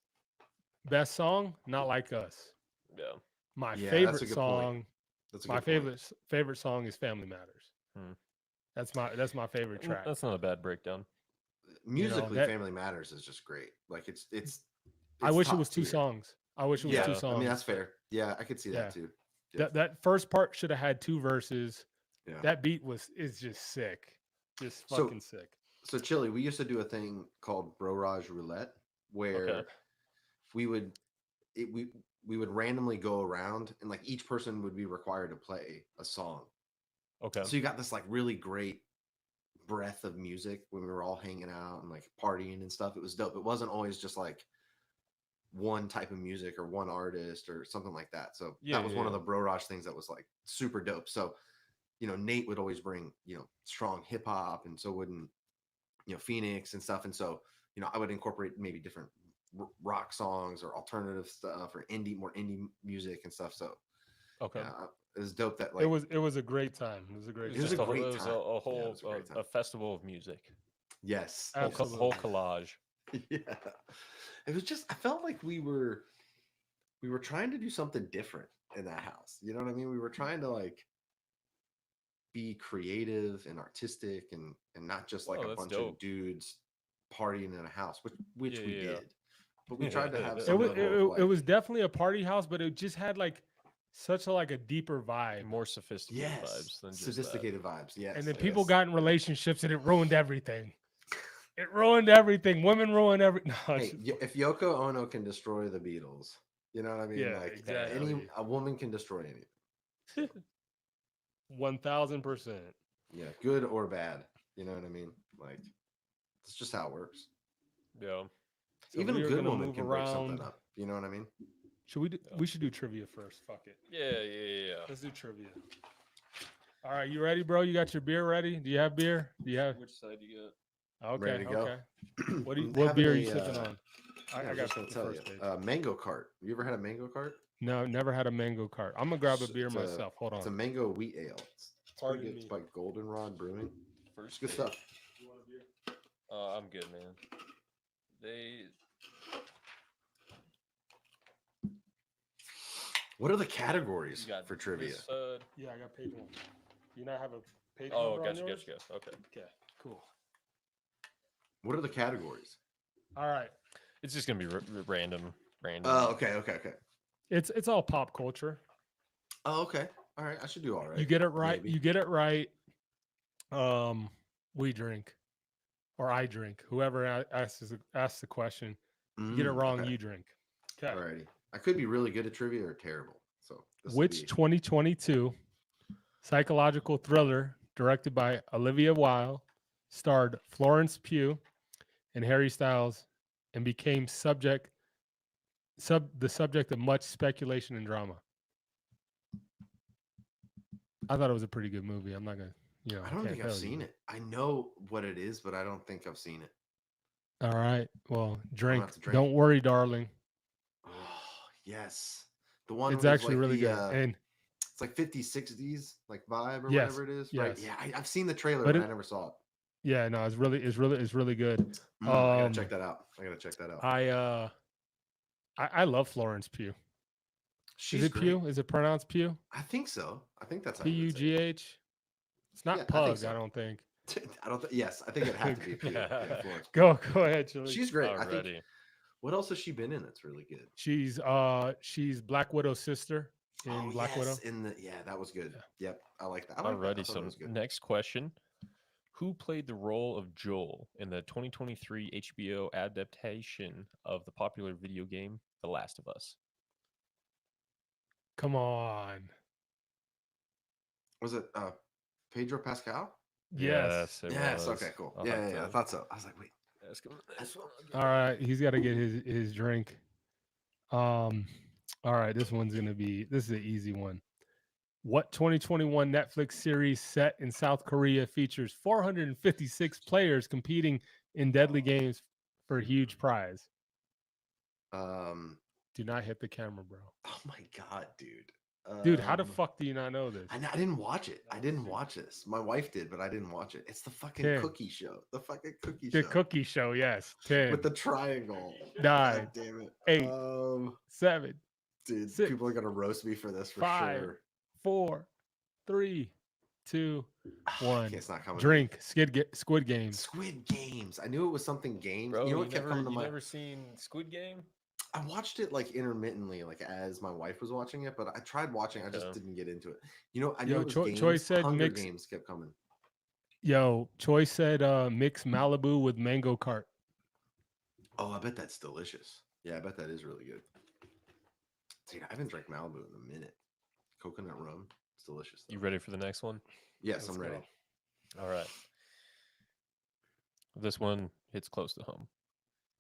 best song, Not Like Us. Yeah. My Yeah, that's a favorite good point. song, That's a my good point. favorite song is Family Matters. Hmm. That's my favorite track. That's not a bad breakdown. Musically, that Family Matters is just great. Like I wish it top was two tier. songs. I wish it was Yeah, two songs. I mean that's fair. Yeah, I could see Yeah. that too. Yeah. That first part should have had two verses. Yeah. That beat is just sick. Just So- fucking sick. So Chili, we used to do a thing called Bro Raj Roulette where Okay. we would we would randomly go around, and like each person would be required to play a song. Okay. So you got this like really great breadth of music when we were all hanging out and like partying and stuff. It was dope. It wasn't always just like one type of music or one artist or something like that. So Yeah, that was one of yeah. the Bro Raj things that was like super dope. So, Nate would always bring, strong hip hop, and so wouldn't, Phoenix and stuff. And so, I would incorporate maybe different rock songs or alternative stuff or more indie music and stuff. So, Okay. yeah, it was dope that like It was a great time. It was a It great was was time. a great it was time. a Yeah, it whole was a great time. a festival of music. yes, Whole, yes. Absolutely. whole collage. Yeah, it was just I felt like we were trying to do something different in that house. You know what I mean? We were trying to like be creative and artistic and not just like Oh, a that's bunch dope. of dudes partying in a house, which Yeah, we yeah. did. But we tried to have It some was level of it, like, it was definitely a party house, but it just had like such a deeper vibe. More sophisticated yes, vibes than just sophisticated vibes. Yes, And then people yes. got in relationships and it ruined everything. It ruined everything. Women ruin every. No, it's Hey, just- if Yoko Ono can destroy the Beatles, you know what I mean? Yeah, Like exactly. a woman can destroy anything. 1000%. Yeah, good or bad. You know what I mean? Like it's just how it works. that. Yeah. So Even a we are good gonna woman move can break something around. up. You know what I mean? Should we do? Yeah. We should do trivia first. Fuck it. Yeah. Let's do trivia. All right, you ready, bro? You got your beer ready? Do you have beer? Do you have? Which side you got? Okay, Ready to go. okay. What I'm what having beer are you a, sipping on? yeah, I I'm got just gonna the tell first you. page. Mango cart. You ever had a mango cart? No, never had a mango cart. I'm gonna grab a beer It's myself. Hold It's a on. mango wheat ale. It's Pardon pretty good. me. It's by Goldenrod Brewing. First It's good page. stuff. I'm good, man. They What are the categories you got for trivia? this, Yeah, I got page one. Do you not have a page oh, number on gotcha. yours? Okay. Okay, cool. What are the categories? All right, It's just gonna be random. Oh, okay. it's all pop culture. Oh, okay. All right. I should do all right. You get it right. maybe. You get it right. We drink, or I drink. Whoever asks the question, you get it wrong. Okay. You drink. Okay. Alrighty. I could be really good at trivia or terrible. So this will Which be 2022 psychological thriller directed by Olivia Wilde starred Florence Pugh and Harry Styles and became the subject of much speculation and drama? I thought it was a pretty good movie. I'm not gonna, I don't can't think I've tell seen you. it. I know what it is, but I don't think I've seen it. All right. Well, drink. have to drink. Don't worry, darling. Oh, yes. The one It's with actually like really the, good. And it's like 50s, 60s, like vibe or Yes, whatever it is, right? yes. Yeah, I've seen the trailer, But but it- I never saw it. yeah, no, it's really good. I gotta Um, check that out. I gotta check that out. I love Florence Pugh. She's Is it great. Pugh? Is it pronounced Pugh? I think so. I think that's how P you U would say G H. It's not Yeah, I think Pug. so. I don't think. it. I don't. Yes, I think it had to be Pugh. Yeah, Florence. Go ahead, Chili. She's great. I think. Already. What else has she been in that's really good? She's Black Widow's sister in Black Widow. That was good. Yeah. Yep, I like that. I like that. I Already. thought So that was good. next question: who played the role of Joel in the 2023 HBO adaptation of the popular video game The Last of Us? Come on. Was it Pedro Pascal? Yes. it Yes. was. Okay. Cool. I'll Yeah, have I to thought so. I was like, wait. ask him That's one All again. right, he's got to get his drink. All right, this is an easy one. What 2021 Netflix series set in South Korea features 456 players competing in deadly games for a huge prize? Do not hit the camera, bro. Oh my god, dude. Dude, how the fuck do you not know this? I didn't watch it. I didn't watch this. My wife did, but I didn't watch it. It's the fucking 10. cookie show. The fucking cookie The show. Cookie Show, yes. 10, With the triangle. 9, God damn it. 8, 7, Dude, 6, people are gonna roast me for this for 5, sure. 4, 3, 2, 1. Okay, it's not coming. Drink. Squid Games. Squid Games. I knew it was something games. Bro, you know what kept coming to you my never seen Squid Game? I watched it like intermittently, like as my wife was watching it, but I tried watching. I just Okay. didn't get into it. You know, I knew Yo, it was games. Choi said Hunger mix- Games kept coming. Yo, Choi said mix Malibu with mango cart. Oh, I bet that's delicious. Yeah, I bet that is really good. Dude, I haven't drank Malibu in a minute. Coconut rum. It's delicious. You Though. ready for the next one? Yes, Let's I'm ready. go. All right. This one hits close to home.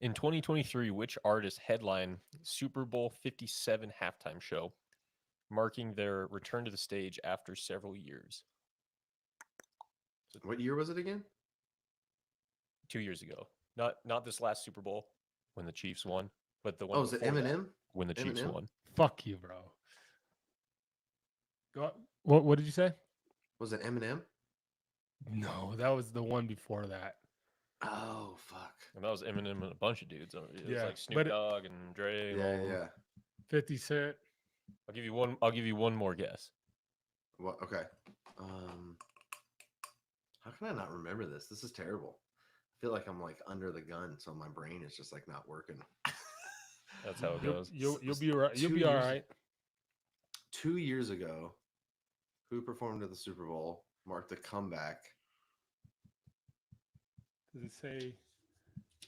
In 2023, which artist headlined Super Bowl 57 halftime show, marking their return to the stage after several years? What year was it again? 2 years ago. Not this last Super Bowl when the Chiefs won, but the one Oh, is it before that, Eminem? when the Chiefs Eminem? won. Fuck you, bro. Go. What did you say? Was it Eminem? No, that was the one before that. Oh, fuck. And that was Eminem and a bunch of dudes. It was Yeah, like Snoop but Dogg and Dre. And all Yeah, of them. yeah. 50 Cent. I'll give you one. I'll give you one more guess. What? Okay. How can I not remember this? This is terrible. I feel like I'm like under the gun, so my brain is just like not working. That's how it goes. You'll be right. You'll be all right. 2 years ago, who performed at the Super Bowl marked a comeback? Does it say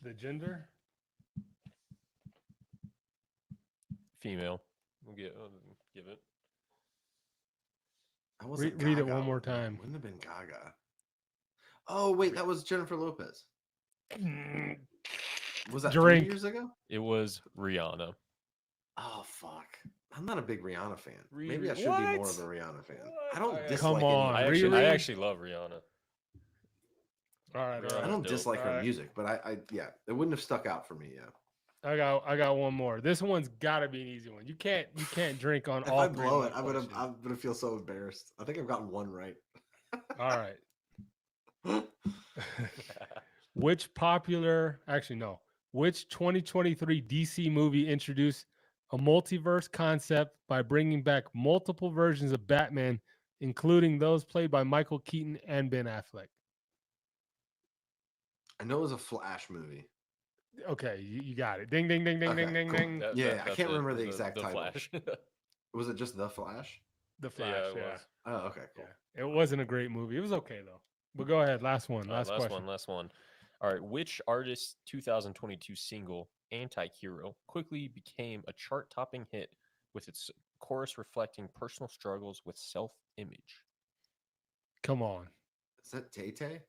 the gender? Female. We'll give it. I wasn't Read it Gaga. one more time. Wouldn't have been Gaga. Oh wait, that was Jennifer Lopez. Was that Drink. 3 years ago? It was Rihanna. Oh fuck! I'm not a big Rihanna fan. Riri- Maybe I should be more of What? a Rihanna fan. What? I don't I- dislike. Come on, I any- actually, I Riri? actually love Rihanna. All right, all Rihanna's I right. don't dope. dislike her Alright. music, but I yeah, it wouldn't have stuck out for me. Yeah. I got one more. This one's got to be an easy one. You can't drink on If all I three. blow of it, my I'm questions. gonna feel so embarrassed. I think I've gotten one right. All right. Which 2023 DC movie introduced a multiverse concept by bringing back multiple versions of Batman, including those played by Michael Keaton and Ben Affleck? I know it was a Flash movie. Okay, you got it. Ding, ding, ding, ding, Okay, ding, ding, cool. ding. Yeah, I that's can't it. remember the exact title. Flash. Was it just The Flash? The Flash, Yeah, it yeah. was. Oh, okay, cool. Yeah. It wasn't a great movie. It was okay, though. But go ahead. Last one. All right, Last question. Last one. All right. Which artist's 2022 single, Anti-Hero, quickly became a chart-topping hit with its chorus reflecting personal struggles with self-image? Come on. Is that Tay Tay?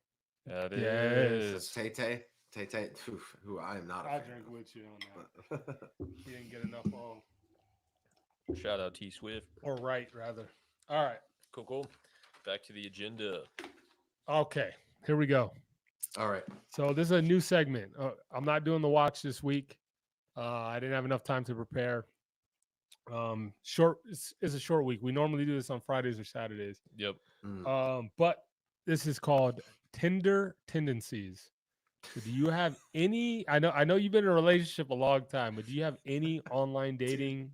That Yes. is. Tay Tay? Tay Tay, who I am not a I'll fan drink of. with you on that. But- You didn't get enough wrong. Shout out T Swift. Or right, rather. All right. Cool. Back to the agenda. Okay. Here we go. All right. So this is a new segment. I'm not doing the watch this week. I didn't have enough time to prepare. It's a short week. We normally do this on Fridays or Saturdays. Yep. But this is called Tinder Tendencies. So do you have any? I know you've been in a relationship a long time, but do you have any online dating?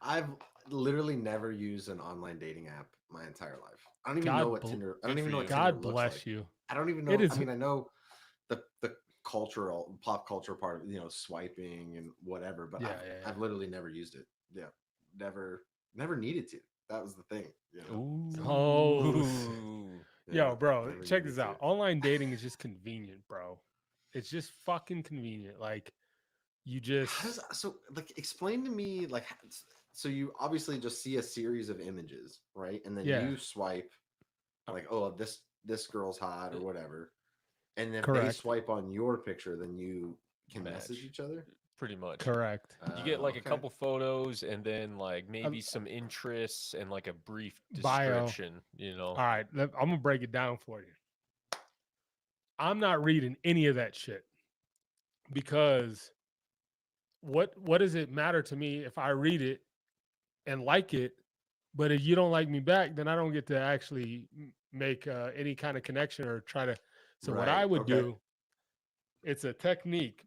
I've literally never used an online dating app my entire life. I don't even God know what bl- Tinder. I good don't even for know what you. Tinder God looks bless like. you. I don't even know. It is- I mean, I know the cultural pop culture part of swiping and whatever, but Yeah, I've literally never used it. Yeah, never needed to. That was the thing. Ooh. Oh, Yeah, Yo, bro, never check needed this out. to. Online dating is just convenient, bro. It's just fucking convenient. Like, you just How does so like explain to me like so you obviously just see a series of images, right? And then Yeah. you swipe like, oh, this girl's hot or whatever. And if they Correct. swipe on your picture, then you can message Match. each other. Pretty much. correct. You get like Okay. a couple photos and then like maybe some interests and like a brief Bio. description, All right, I'm gonna break it down for you. I'm not reading any of that shit because what does it matter to me if I read it and like it, but if you don't like me back, then I don't get to actually make any kind of connection or try to. So what I Right, would okay. do, it's a technique.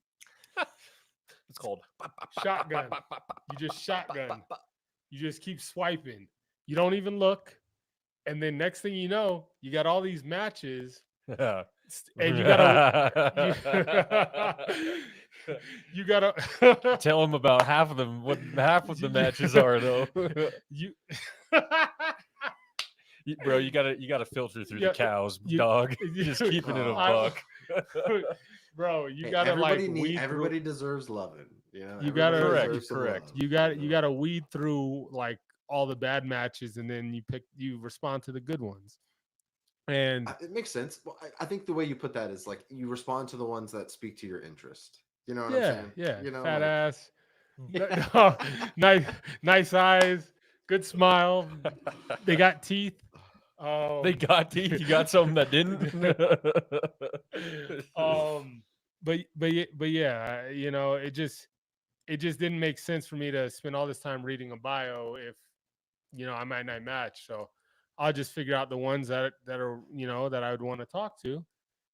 It's called Shotgun. You just shotgun. You just keep swiping. You don't even look. And then next thing you know, you got all these matches and you gotta you gotta tell them about half of them. What half of the matches are though, you bro? You gotta filter through Yeah, the cows, you- dog. you- Just keeping it a I- buck. bro, you Hey, gotta like weed everybody deserves loving. You know, You everybody gotta- deserves some Correct. love, you got know? you got to weed through like all the bad matches, and then you respond to the good ones. And It makes sense. Well, I think the way you put that is like you respond to the ones that speak to your interest. You know what I'm yeah, saying? yeah, You know, fat like ass, no, nice eyes, good smile. They got teeth. They got teeth. You got something that didn't. um, but yeah, it just didn't make sense for me to spend all this time reading a bio if I might not match. So I'll just figure out the ones that are that I would want to talk to, and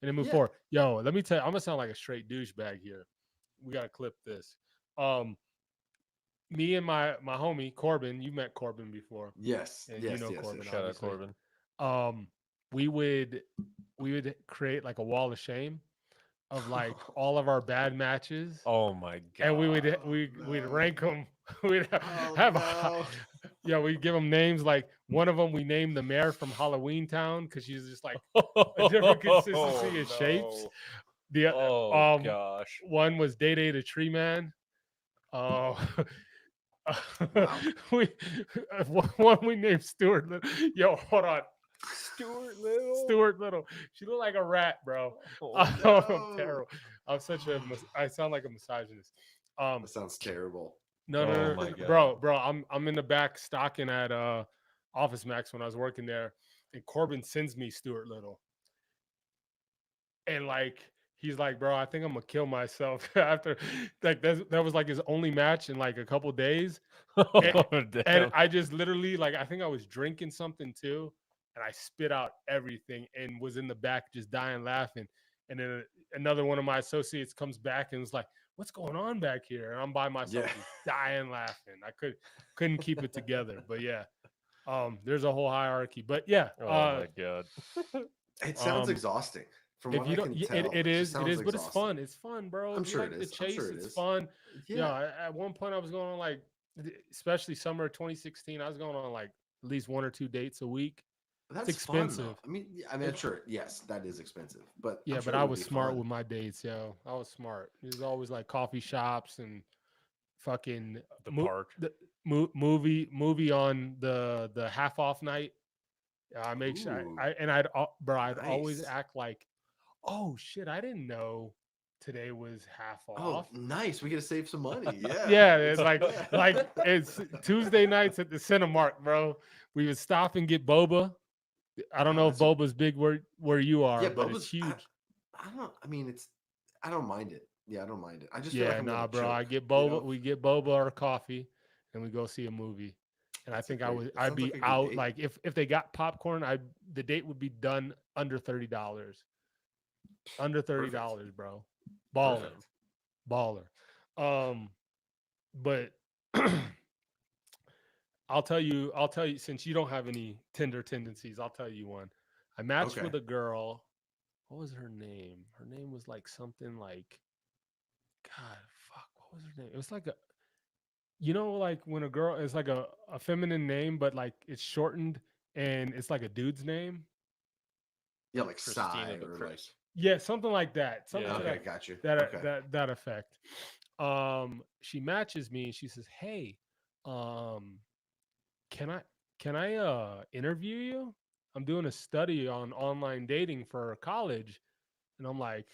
then move yeah, forward. Yo, let me tell you, I'm gonna sound like a straight douchebag here. We gotta clip this. Um, Me and my homie Corbin, you met Corbin before, yes, and you yes, know yes, Corbin, yes. Shout out obviously. Corbin. We would create like a wall of shame of like all of our bad matches, Oh my and we god. would Oh, we'd no. rank them. We'd Oh have no! yeah, we give them names. Like one of them, we named the mayor from Halloween Town because she's just like a different consistency of shapes. No. The Oh gosh. one was Day Day the Tree Man. Oh, Wow. we one we named Stuart. Yo, hold on, Stuart Little. Stuart Little. She looked like a rat, bro. Oh, I'm no. terrible. I'm such a. I sound like a misogynist. That sounds terrible. No, Oh no, my no, God. bro. I'm in the back stocking at Office Max when I was working there, and Corbin sends me Stuart Little, and like he's like, bro, I think I'm gonna kill myself after like that was like his only match in like a couple days, and, Oh, and damn. I just literally like I think I was drinking something too, and I spit out everything and was in the back just dying laughing, and then another one of my associates comes back and was like, "What's going on back here?" And I'm by myself Yeah. just dying laughing. I couldn't keep it together, but yeah, there's a whole hierarchy, but yeah, Oh my god. It sounds um, exhausting. From if what you I don't, can it, tell, it just is, sounds but it's exhausting. fun. It's fun, bro. I'm If you sure it like the is. I'm chase, sure it it's is. fun. Yeah. At one point I was going on like, especially summer of 2016, I was going on like at least 1 or 2 dates a week. It's That's fun though. expensive. I mean, yeah, I mean, I'm sure. Yes, that is expensive, but I'm Yeah, but sure it I would was be smart fun. with my dates, yo. I was smart. It was always like coffee shops and fucking The park. the movie on the half off night. I make sure Ooh, I'd always nice. act like, oh shit, I didn't know today was half Oh, off. nice. We get to save some money. Yeah. Yeah, it's like Yeah. it's Tuesday nights at the Cinemark, bro. We would stop and get boba. I don't Oh, know if that's a, boba's big where you yeah. are, but it's Boba's. huge. I don't. I mean, it's. I don't mind it. Yeah, I don't mind it. I just feel like Yeah, I'm nah, gonna bro. I choke. get You boba. know. We get boba or coffee, and we go see a movie. And I That's a think great. That I'd sounds be like a good out date. like if they got popcorn, the date would be done under $30. Under thirty Perfect. dollars, bro. Baller, Perfect. baller. But I'll tell you, since you don't have any Tinder tendencies, I'll tell you one. I matched Okay. with a girl. What was her name? Her name was like something like, God, fuck, what was her name? It was like like when a girl is like a feminine name, but like it's shortened and it's like a dude's name. Yeah, like Christina sigh the or like. Chris. Yeah, something like that. Something Yeah. to Okay, got you. that Okay. that effect. She matches me and she says, "Hey, um, can I interview you? I'm doing a study on online dating for college." And I'm like,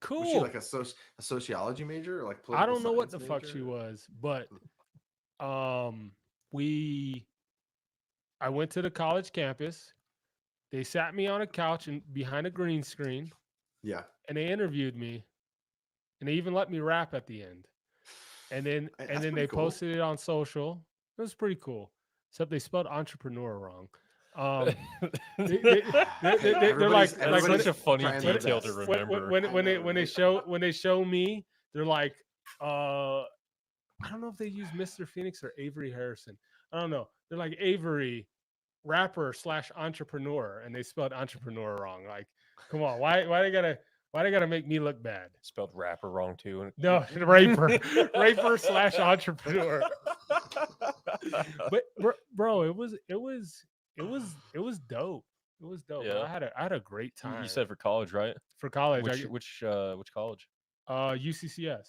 Was she like "Cool." a sociology major or like I political don't know what science the fuck she major? was, but um we I went to the college campus. They sat me on a couch and behind a green screen Yeah. and they interviewed me and they even let me rap at the end. And That's then pretty they cool. posted it on social. It was pretty cool. Except they spelled entrepreneur wrong. Um they're Everybody's like That's when such everybody's a funny trying their detail to best. remember. I know, right? when they show me, they're like I don't know if they use Mr. Phoenix or Avery Harrison. I don't know. They're like Avery, rapper slash entrepreneur, and they spelled entrepreneur wrong. Like, come on, why they gotta make me look bad? Spelled rapper wrong too. No, raper slash entrepreneur. But bro, it was dope. It was dope, bro. Yeah. I had a great You time said for college, right? for college. Which college? UCCS.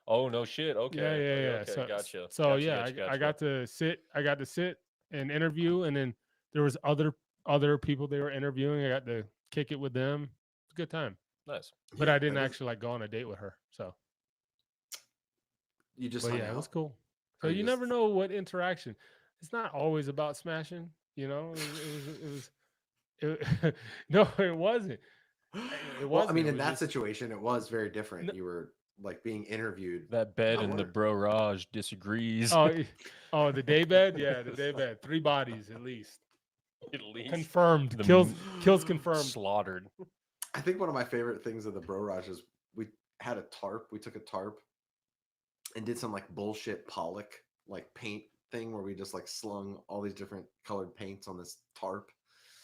Oh no shit. Yeah, Okay. yeah, Okay. yeah. Okay. So, Gotcha. so Gotcha. yeah, Gotcha. I Gotcha. got to sit. I got to sit and interview, and then there was other people they were interviewing. I got to kick it with them. It's a good time. Nice. But Yeah, I didn't that is. actually like go on a date with her. So, You just but hung yeah, it was out, cool. So or you you never just. know what interaction. It's not always about smashing. You know, it no, it wasn't. It Well, I wasn't. mean, It in was that just situation, it was very different. no, You were like being interviewed. That bed I in the wonder. bro Raj disagrees. oh, oh, the day bed. Yeah, the day bed. 3 bodies at least. At least Confirmed. the Kills confirmed. slaughtered. I think one of my favorite things of the Bro Raj is we had a tarp. We took a tarp and did some like bullshit Pollock like paint thing where we just like slung all these different colored paints on this tarp.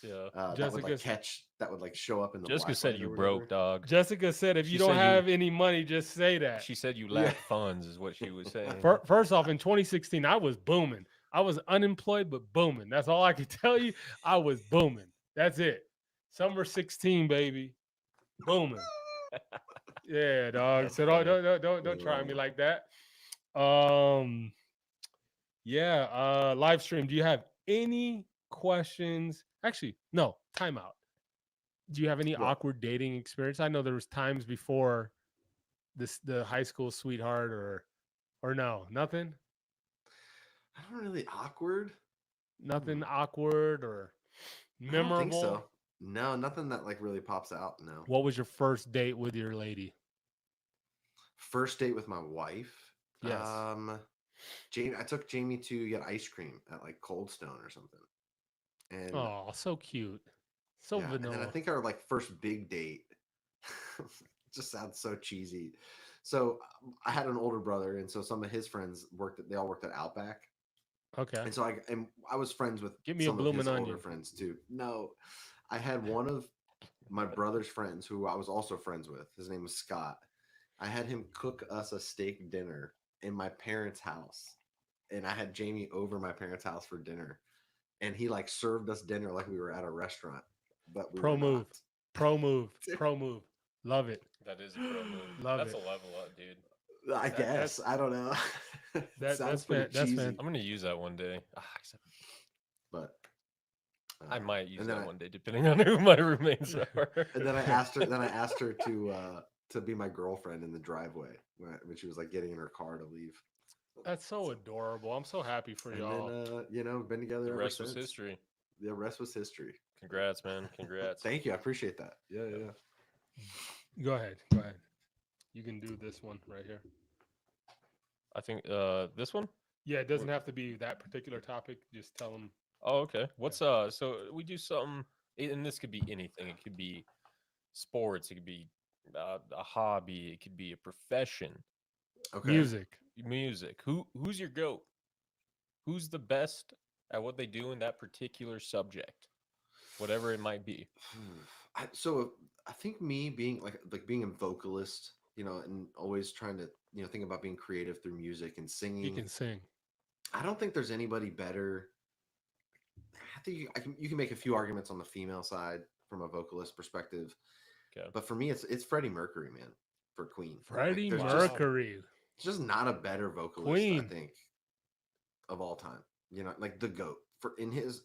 Yeah. That would like Jessica catch. That would like show up in the Jessica black said light you or broke, whatever. dog. Jessica said, if She you don't said you- have any money, just say that. She said you Yeah. lack funds, is what she was saying. First off, in 2016, I was booming. I was unemployed, but booming. That's all I can tell you. I was booming. That's it. Summer 16, baby. Booming. Yeah, dog. That's So funny. don't try me like that. Um, yeah. Live stream. Do you have any questions? Actually, no. Timeout. Do you have any What? awkward dating experience? I know there was times before the high school sweetheart or no, nothing, I don't really awkward. nothing awkward or I don't think memorable. so. No, nothing that like really pops out. No. What was your first date with your lady? First date with my wife. Yes. Jamie, I took Jamie to get ice cream at like Cold Stone or something. And Oh, so cute, so yeah, and then I vanilla. think our like first big date just sounds so cheesy. So I had an older brother, and so some of his friends they all worked at Outback. Okay, And so I was friends with give me a some of his blooming older onion. friends too. No, I had one of my brother's friends who I was also friends with. His name was Scott. I had him cook us a steak dinner in my parents' house, and I had Jamie over my parents' house for dinner, and he like served us dinner like we were at a restaurant, but we Pro were move, not. pro move, pro move. Love it. That is a pro move. Love That's it. a level up, dude. I that's- guess I don't know. Sounds pretty that's cheesy, fan- I'm gonna use that one day. Except but I might use and then that I- one day, depending on who my roommates are. And then I asked her. Then I asked her to be my girlfriend in the driveway when she was like getting in her car to leave. That's so adorable. I'm so happy for And y'all. then been together The ever rest was since. history. The rest was history. Congrats, man. Congrats. Thank you. I appreciate that. Yeah, yeah. Go ahead. Go ahead. You can do this one right here. I think this one. Yeah, it doesn't have to be that particular topic. Just tell them. Oh, okay. What's so we do something, and this could be anything. It could be sports. It could be a hobby. It could be a profession. Okay. Music. Who's your goat? Who's the best at what they do in that particular subject, whatever it might be? So I think me being like being a vocalist, and always trying to think about being creative through music and singing. You can sing. I don't think there's anybody better. I think you can make a few arguments on the female side from a vocalist perspective. Okay. But for me, it's Freddie Mercury, man, for Queen. Freddie there's Mercury. Just not a better vocalist, Queen. I think, of all time. Like the GOAT for in his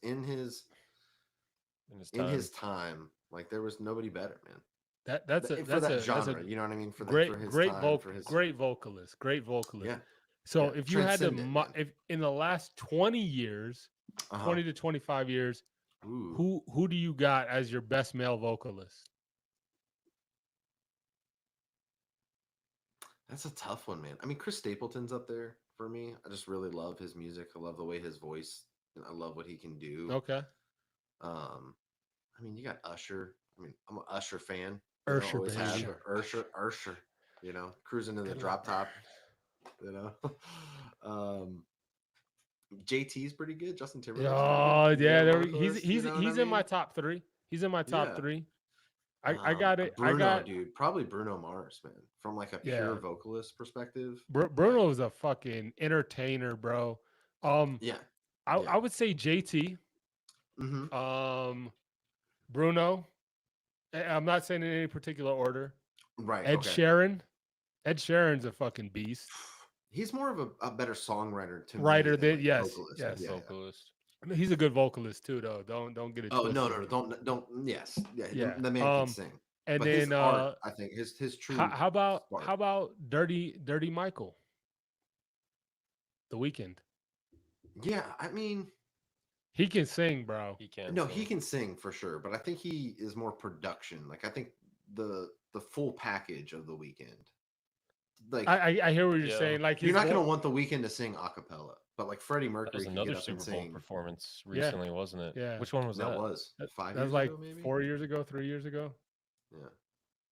time, like there was nobody better, man. That's a genre. You know what I mean? For great for his great time, great vocalist. Great vocalist. Yeah. So Yeah, if you had to, transcendent, man. if in the last 20 years, Uh-huh. 20 to 25 years, Ooh. who do you got as your best male vocalist? That's a tough one, man. I mean, Chris Stapleton's up there for me. I just really love his music. I love the way his voice, and I love what he can do. Okay. I mean, you got Usher. I mean, I'm an Usher fan. Usher, always have. baby. Usher. Cruising to the drop top. JT's pretty good. Justin Timberlake. Oh yeah, vocalist, he's you know what I he's in my mean? top 3. He's in my top Yeah. 3. I got it. Bruno, dude, probably Bruno Mars, man. From like a pure Yeah. vocalist perspective. Bruno is a fucking entertainer, bro. Yeah. I would say JT. Mm-hmm. Bruno. I'm not saying in any particular order. Right. Ed okay. Sheeran. Ed Sheeran's a fucking beast. He's more of a better songwriter to me Writer than than like yes, vocalist. yes. Yeah, yeah. Vocalist. He's a good vocalist too, though. Don't get it Oh twisted. no, don't. Yes, yeah. Yeah. The man can sing, And but then his art, I think his true. how spark. about Dirty Michael? The Weeknd. Yeah, I mean, He can sing, bro. He can. no, sing. he can sing for sure, but I think he is more production. Like I think the full package of the Weeknd. Like I hear what you're Yeah. saying. Like you're not his gonna vo- want the Weeknd to sing a cappella, but like Freddie That Mercury was can another get up and Super Bowl sing. performance Yeah. recently, wasn't it? Yeah. Which one was that? That was that 5 that years was like ago, maybe. 4 years ago, 3 years ago. Yeah,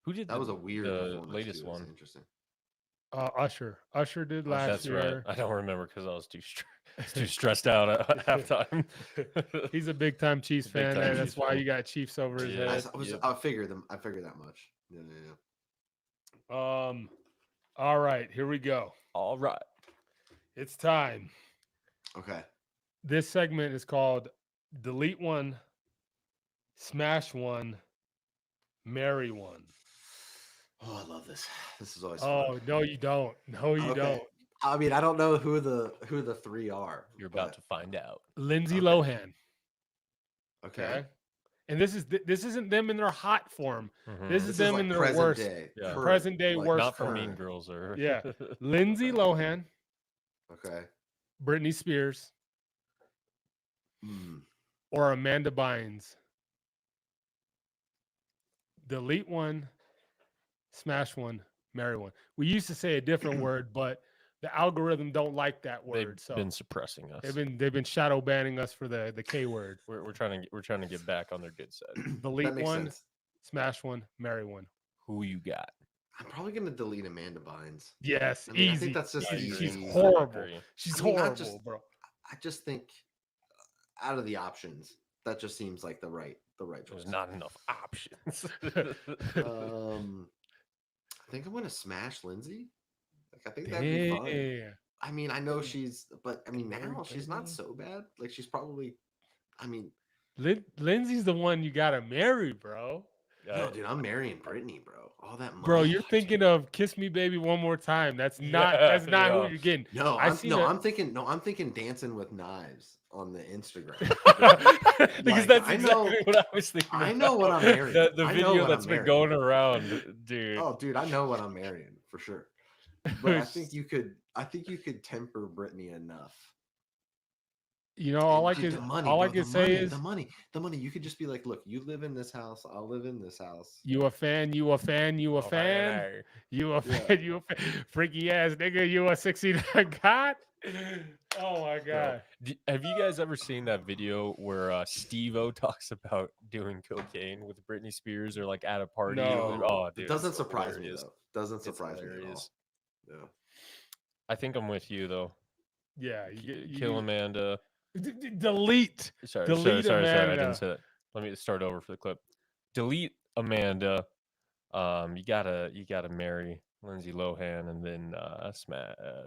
Who did that was a weird the performance. latest too. It was one? Interesting. Usher. Usher did last That's year. right. I don't remember because I was too stressed out at halftime. He's a big time Chiefs Big fan. time That's Chiefs why fan. you got Chiefs over his Yeah. head. Yep. I figured them. I figured that much. Yeah. All right, here we go. All right. It's time. Okay. This segment is called Delete One, Smash One, Marry One. Oh, I love this. This is always Oh, fun. no, you don't. No, you Okay. don't. I mean, I don't know who the three are. You're about but- to find out. Lindsay Okay. Lohan. Okay. Okay. And this isn't them in their hot form. Mhm. This is them like in their present worst. day. Yeah. current, Present day like, worst Not for current. Mean Girls or Yeah. Lindsay Lohan, Okay. Britney Spears, Hmm. or Amanda Bynes. Delete one, smash one, marry one. We used to say a different word, but the algorithm don't like that They've word. So been suppressing us. they've been shadow banning us for the K word. We're trying to get back on their good side. Delete That makes one, sense. smash one, marry one. Who you got? I'm probably gonna delete Amanda Bynes. Yes, I mean, I easy. think that's just easy. easy. She's I horrible. agree. She's I mean, not horrible, just- bro. I just think out of the options, that just seems like the right There's choice. not enough options. I think I'm gonna smash Lindsay. Like I think that'd be fun. Damn. I mean, I know but I mean, Very now she's not Britney. so bad. Like she's probably. I mean, Lindsay's the one you gotta marry, bro. no, dude, I'm marrying Brittany, bro. All that money. Bro, you're thinking of "Kiss Me, Baby, One More Time." That's not. Yeah, That's not yeah. who you're getting. No, I seen a- I'm thinking Dancing with Knives on the Instagram. Because Like, that's I exactly know- what I was thinking. I know what I'm about. marrying. The I know video what that's I'm been marrying. going around, dude. Oh, dude, I know what I'm marrying for sure. But I think you could temper Brittany enough. You know, all I And, dude, can the money, all I bro, can the say money, is the money. You could just be like, look, you live in this house, I'll live in this house. you a fan, you a fan, you a Oh, fan, hey. you a Yeah. fan, you a fan. Freaky ass nigga, you a 69 god. Oh my Bro, god. have you guys ever seen that video where Steve-O talks about doing cocaine with Britney Spears or like at a party? No. Oh, It dude, doesn't it's surprise me hilarious. though. Doesn't It's surprise me at all. hilarious. Yeah. I think I'm with you though. Yeah, you Kill Amanda. delete. Sorry, Delete I Amanda. didn't say that. Let me start over for the clip. Delete Amanda. You gotta marry Lindsay Lohan and then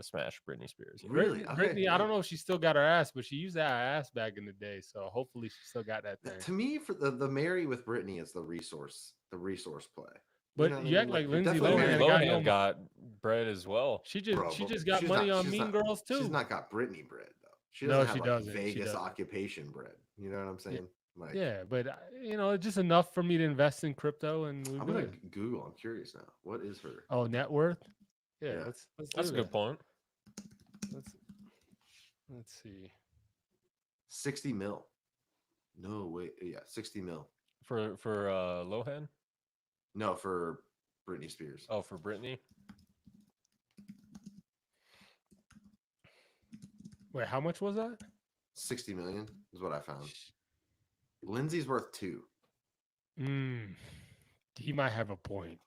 smash Britney Spears. Yeah. Really? Okay, Brittany, I don't yeah. know if she still got her ass, but she used that ass back in the day. So hopefully she still got that thing. To me, for the marry with Brittany is the resource play. But know what you I act mean? like you're Lindsay definitely Lohan Lindsay marrying- got no Lohan mo- got bread as well. She just Bro, she but just got she's money not- on she's Mean not- Girls too. She's not got Brittany bread though. She No, doesn't she have doesn't. She Vegas doesn't. occupation bread. You know what I'm saying? Like, Yeah, but just enough for me to invest in crypto, and we're I'm gonna good. Google. I'm curious now. What is her? Oh, net worth. Yeah, Yeah. let's That's a do good that. point. Let's see. 60 mil. No, wait. Yeah, 60 mil. For Lohan? No, for Britney Spears. Oh, for Britney? Wait, how much was that? 60 million is what I found. Lindsay's worth 2. He might have a point.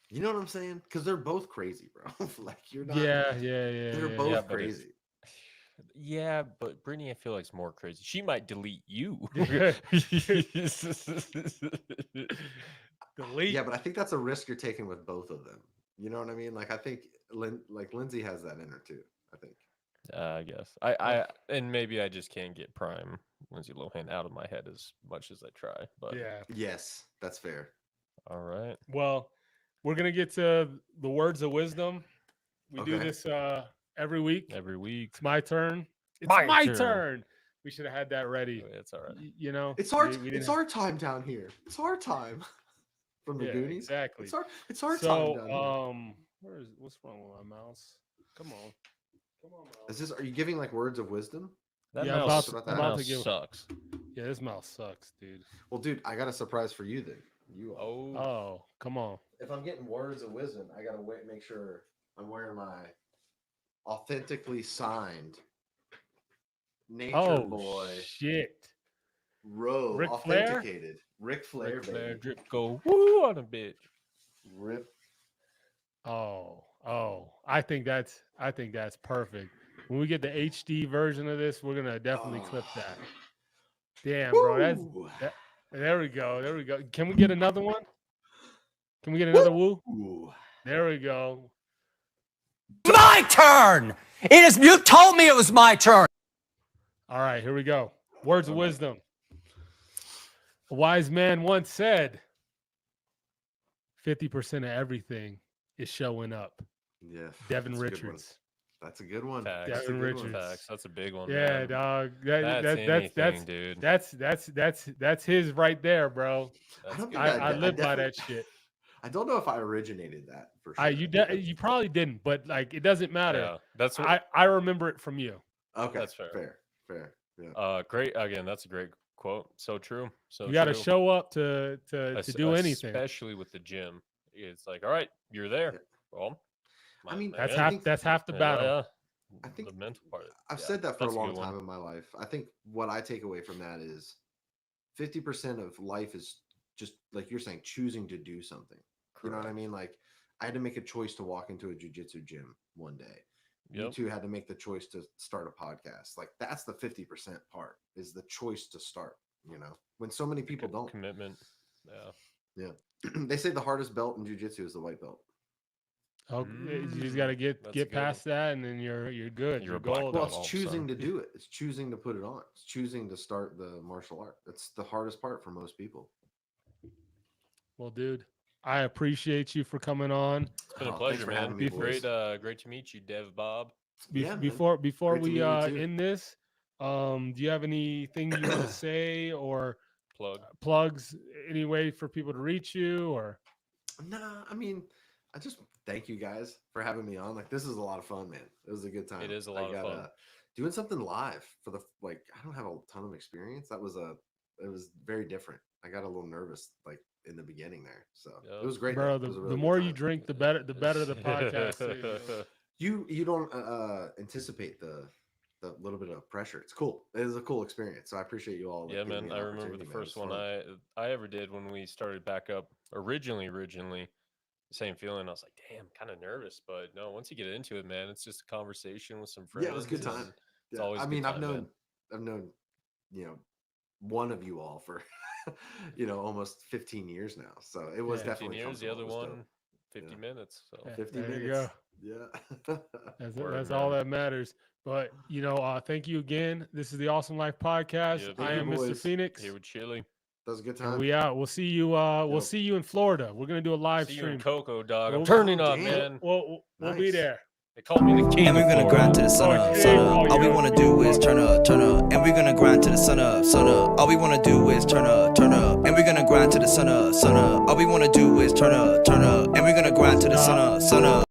You know what I'm saying? Because they're both crazy, bro. Like you're not. Yeah. They're yeah. both Yeah, but crazy. Yeah, but Britney, I feel like is more crazy. She might delete you. Delete. Yeah, but I think that's a risk you're taking with both of them. You know what I mean? Like I think Lindsay has that in her too. I think. I guess I and maybe I just can't get prime Lindsay Lohan out of my head as much as I try. But Yeah. Yes, that's fair. all right. Well, we're gonna get to the words of wisdom. We do Okay. this every week. Every week. It's my turn. It's My my turn. turn. We should have had that ready. Oh, it's all right. You know, It's our we didn't it's have- our time down here. It's our time. From the Yeah, Goonies. exactly. It's our time So, down here. what's wrong with my mouse? Come on, Is this? Are you giving like words of wisdom? That Yeah, I'm mouse, about that to mouse give- sucks. Yeah, this mouse sucks, dude. Well, dude, I got a surprise for you then. You. Oh, Oh, come on. If I'm getting words of wisdom, I gotta make sure I'm wearing my authentically signed Nature Oh Boy shit. robe, Ric Flair? authenticated. Ric Flair, Ric Flair baby. drip go woo on a bitch. Rip. Oh, I think that's perfect. When we get the HD version of this, we're gonna definitely clip that. Damn, bro, Woo! there we go. There we go. Can we get another one? Can we get another woo? Ooh. There we go. My turn. You told me it was my turn. All right, here we go. Words of wisdom. A wise man once said, 50% of everything is showing up. Yeah. Devin that's a good one. Richards. That's a good one. Facts. That's a Devin good one. Richards. Facts. That's a big one. Yeah, man. dog. That's dude. That's his right there, bro. I don't good. think I live by definitely- that shit. I don't know if I originated that for sure. You probably didn't, but like it doesn't matter. Yeah, that's what, I remember it from you. Okay, That's fair. Fair. Yeah. great. Again, that's a great quote. So true. So You got to true. show up to do anything. especially with the gym. It's like, all right, you're there. Yeah. Well, I mean, That's I half. think- That's half the battle. Yeah, I think the mental part. I've Yeah, said that for a that's long good one. time in my life. I think what I take away from that is 50% of life is just like you're saying, choosing to do something. You know what I Correct. mean? Like I had to make a choice to walk into a jujitsu gym one day. You Yep. two had to make the choice to start a podcast. Like that's the 50% part is the choice to start, you know, when so many people don't. Commitment. Yeah. They say the hardest belt in jujitsu is the white belt. Oh, you just got to That's a get good one. past that, and then you're good. You're You're a black gold. Well, belt. it's all of a choosing to sudden. do it. It's choosing to put it on. It's choosing to start the martial art. That's the hardest part for most people. Well, dude, I appreciate you for coming on. It's been a Oh, thanks pleasure, for man. having me, Great, boys. great to meet you, Dev Bob. Yeah, man. Before Great to we meet you, too. end this, do you have anything you want to say or Plug. plugs? Any way for people to reach you or? Nah, I mean, I just thank you guys for having me on. Like, this is a lot of fun, man. It was a good time. It is a lot of fun. Doing something live for the like. I don't have a ton of experience. It was very different. I got a little nervous like in the beginning there, so Yep. it was great. Bro, though. It was a the really good more you time. drink, the better the podcast is. You don't anticipate the little bit of pressure. It's cool. It is a cool experience. So I appreciate you all. like, Yeah, giving me man. an I remember the opportunity, man. It first was one fun. I ever did when we started back up originally. Same feeling. I was like, damn, kind of nervous, but no, once you get into it, man, it's just a conversation with some friends. Yeah, it was a good and time. It's Yeah, always I a good mean, time, man. I've known, one of you all for, almost 15 years now. So it was Yeah. 15 definitely years, the other comfortable. It was one, dope. 50 Yeah. minutes. So Yeah. 50 There you minutes. Yeah. Word, That's all man. that matters. But thank you again. This is the Awesome Life Podcast. Yep. I Thank am you, Mr. boys. Phoenix. Here with Chili. That was a good And time. we out. We'll see you. We'll Yep. see you in Florida. We're gonna do a live See you stream. in Coco, dog. I'm Well, turning oh, up, damn. man. We'll be Nice. there. They call me the king. And we're of gonna Florida. grind to the sun up, sun up. All we wanna do is turn up, turn up. And we're gonna grind to the sun up, sun up. All we wanna do is turn up, turn up. And we're gonna grind to the sun up, sun up. All we wanna do is turn up, turn up. And we're gonna grind to the sun up, sun up.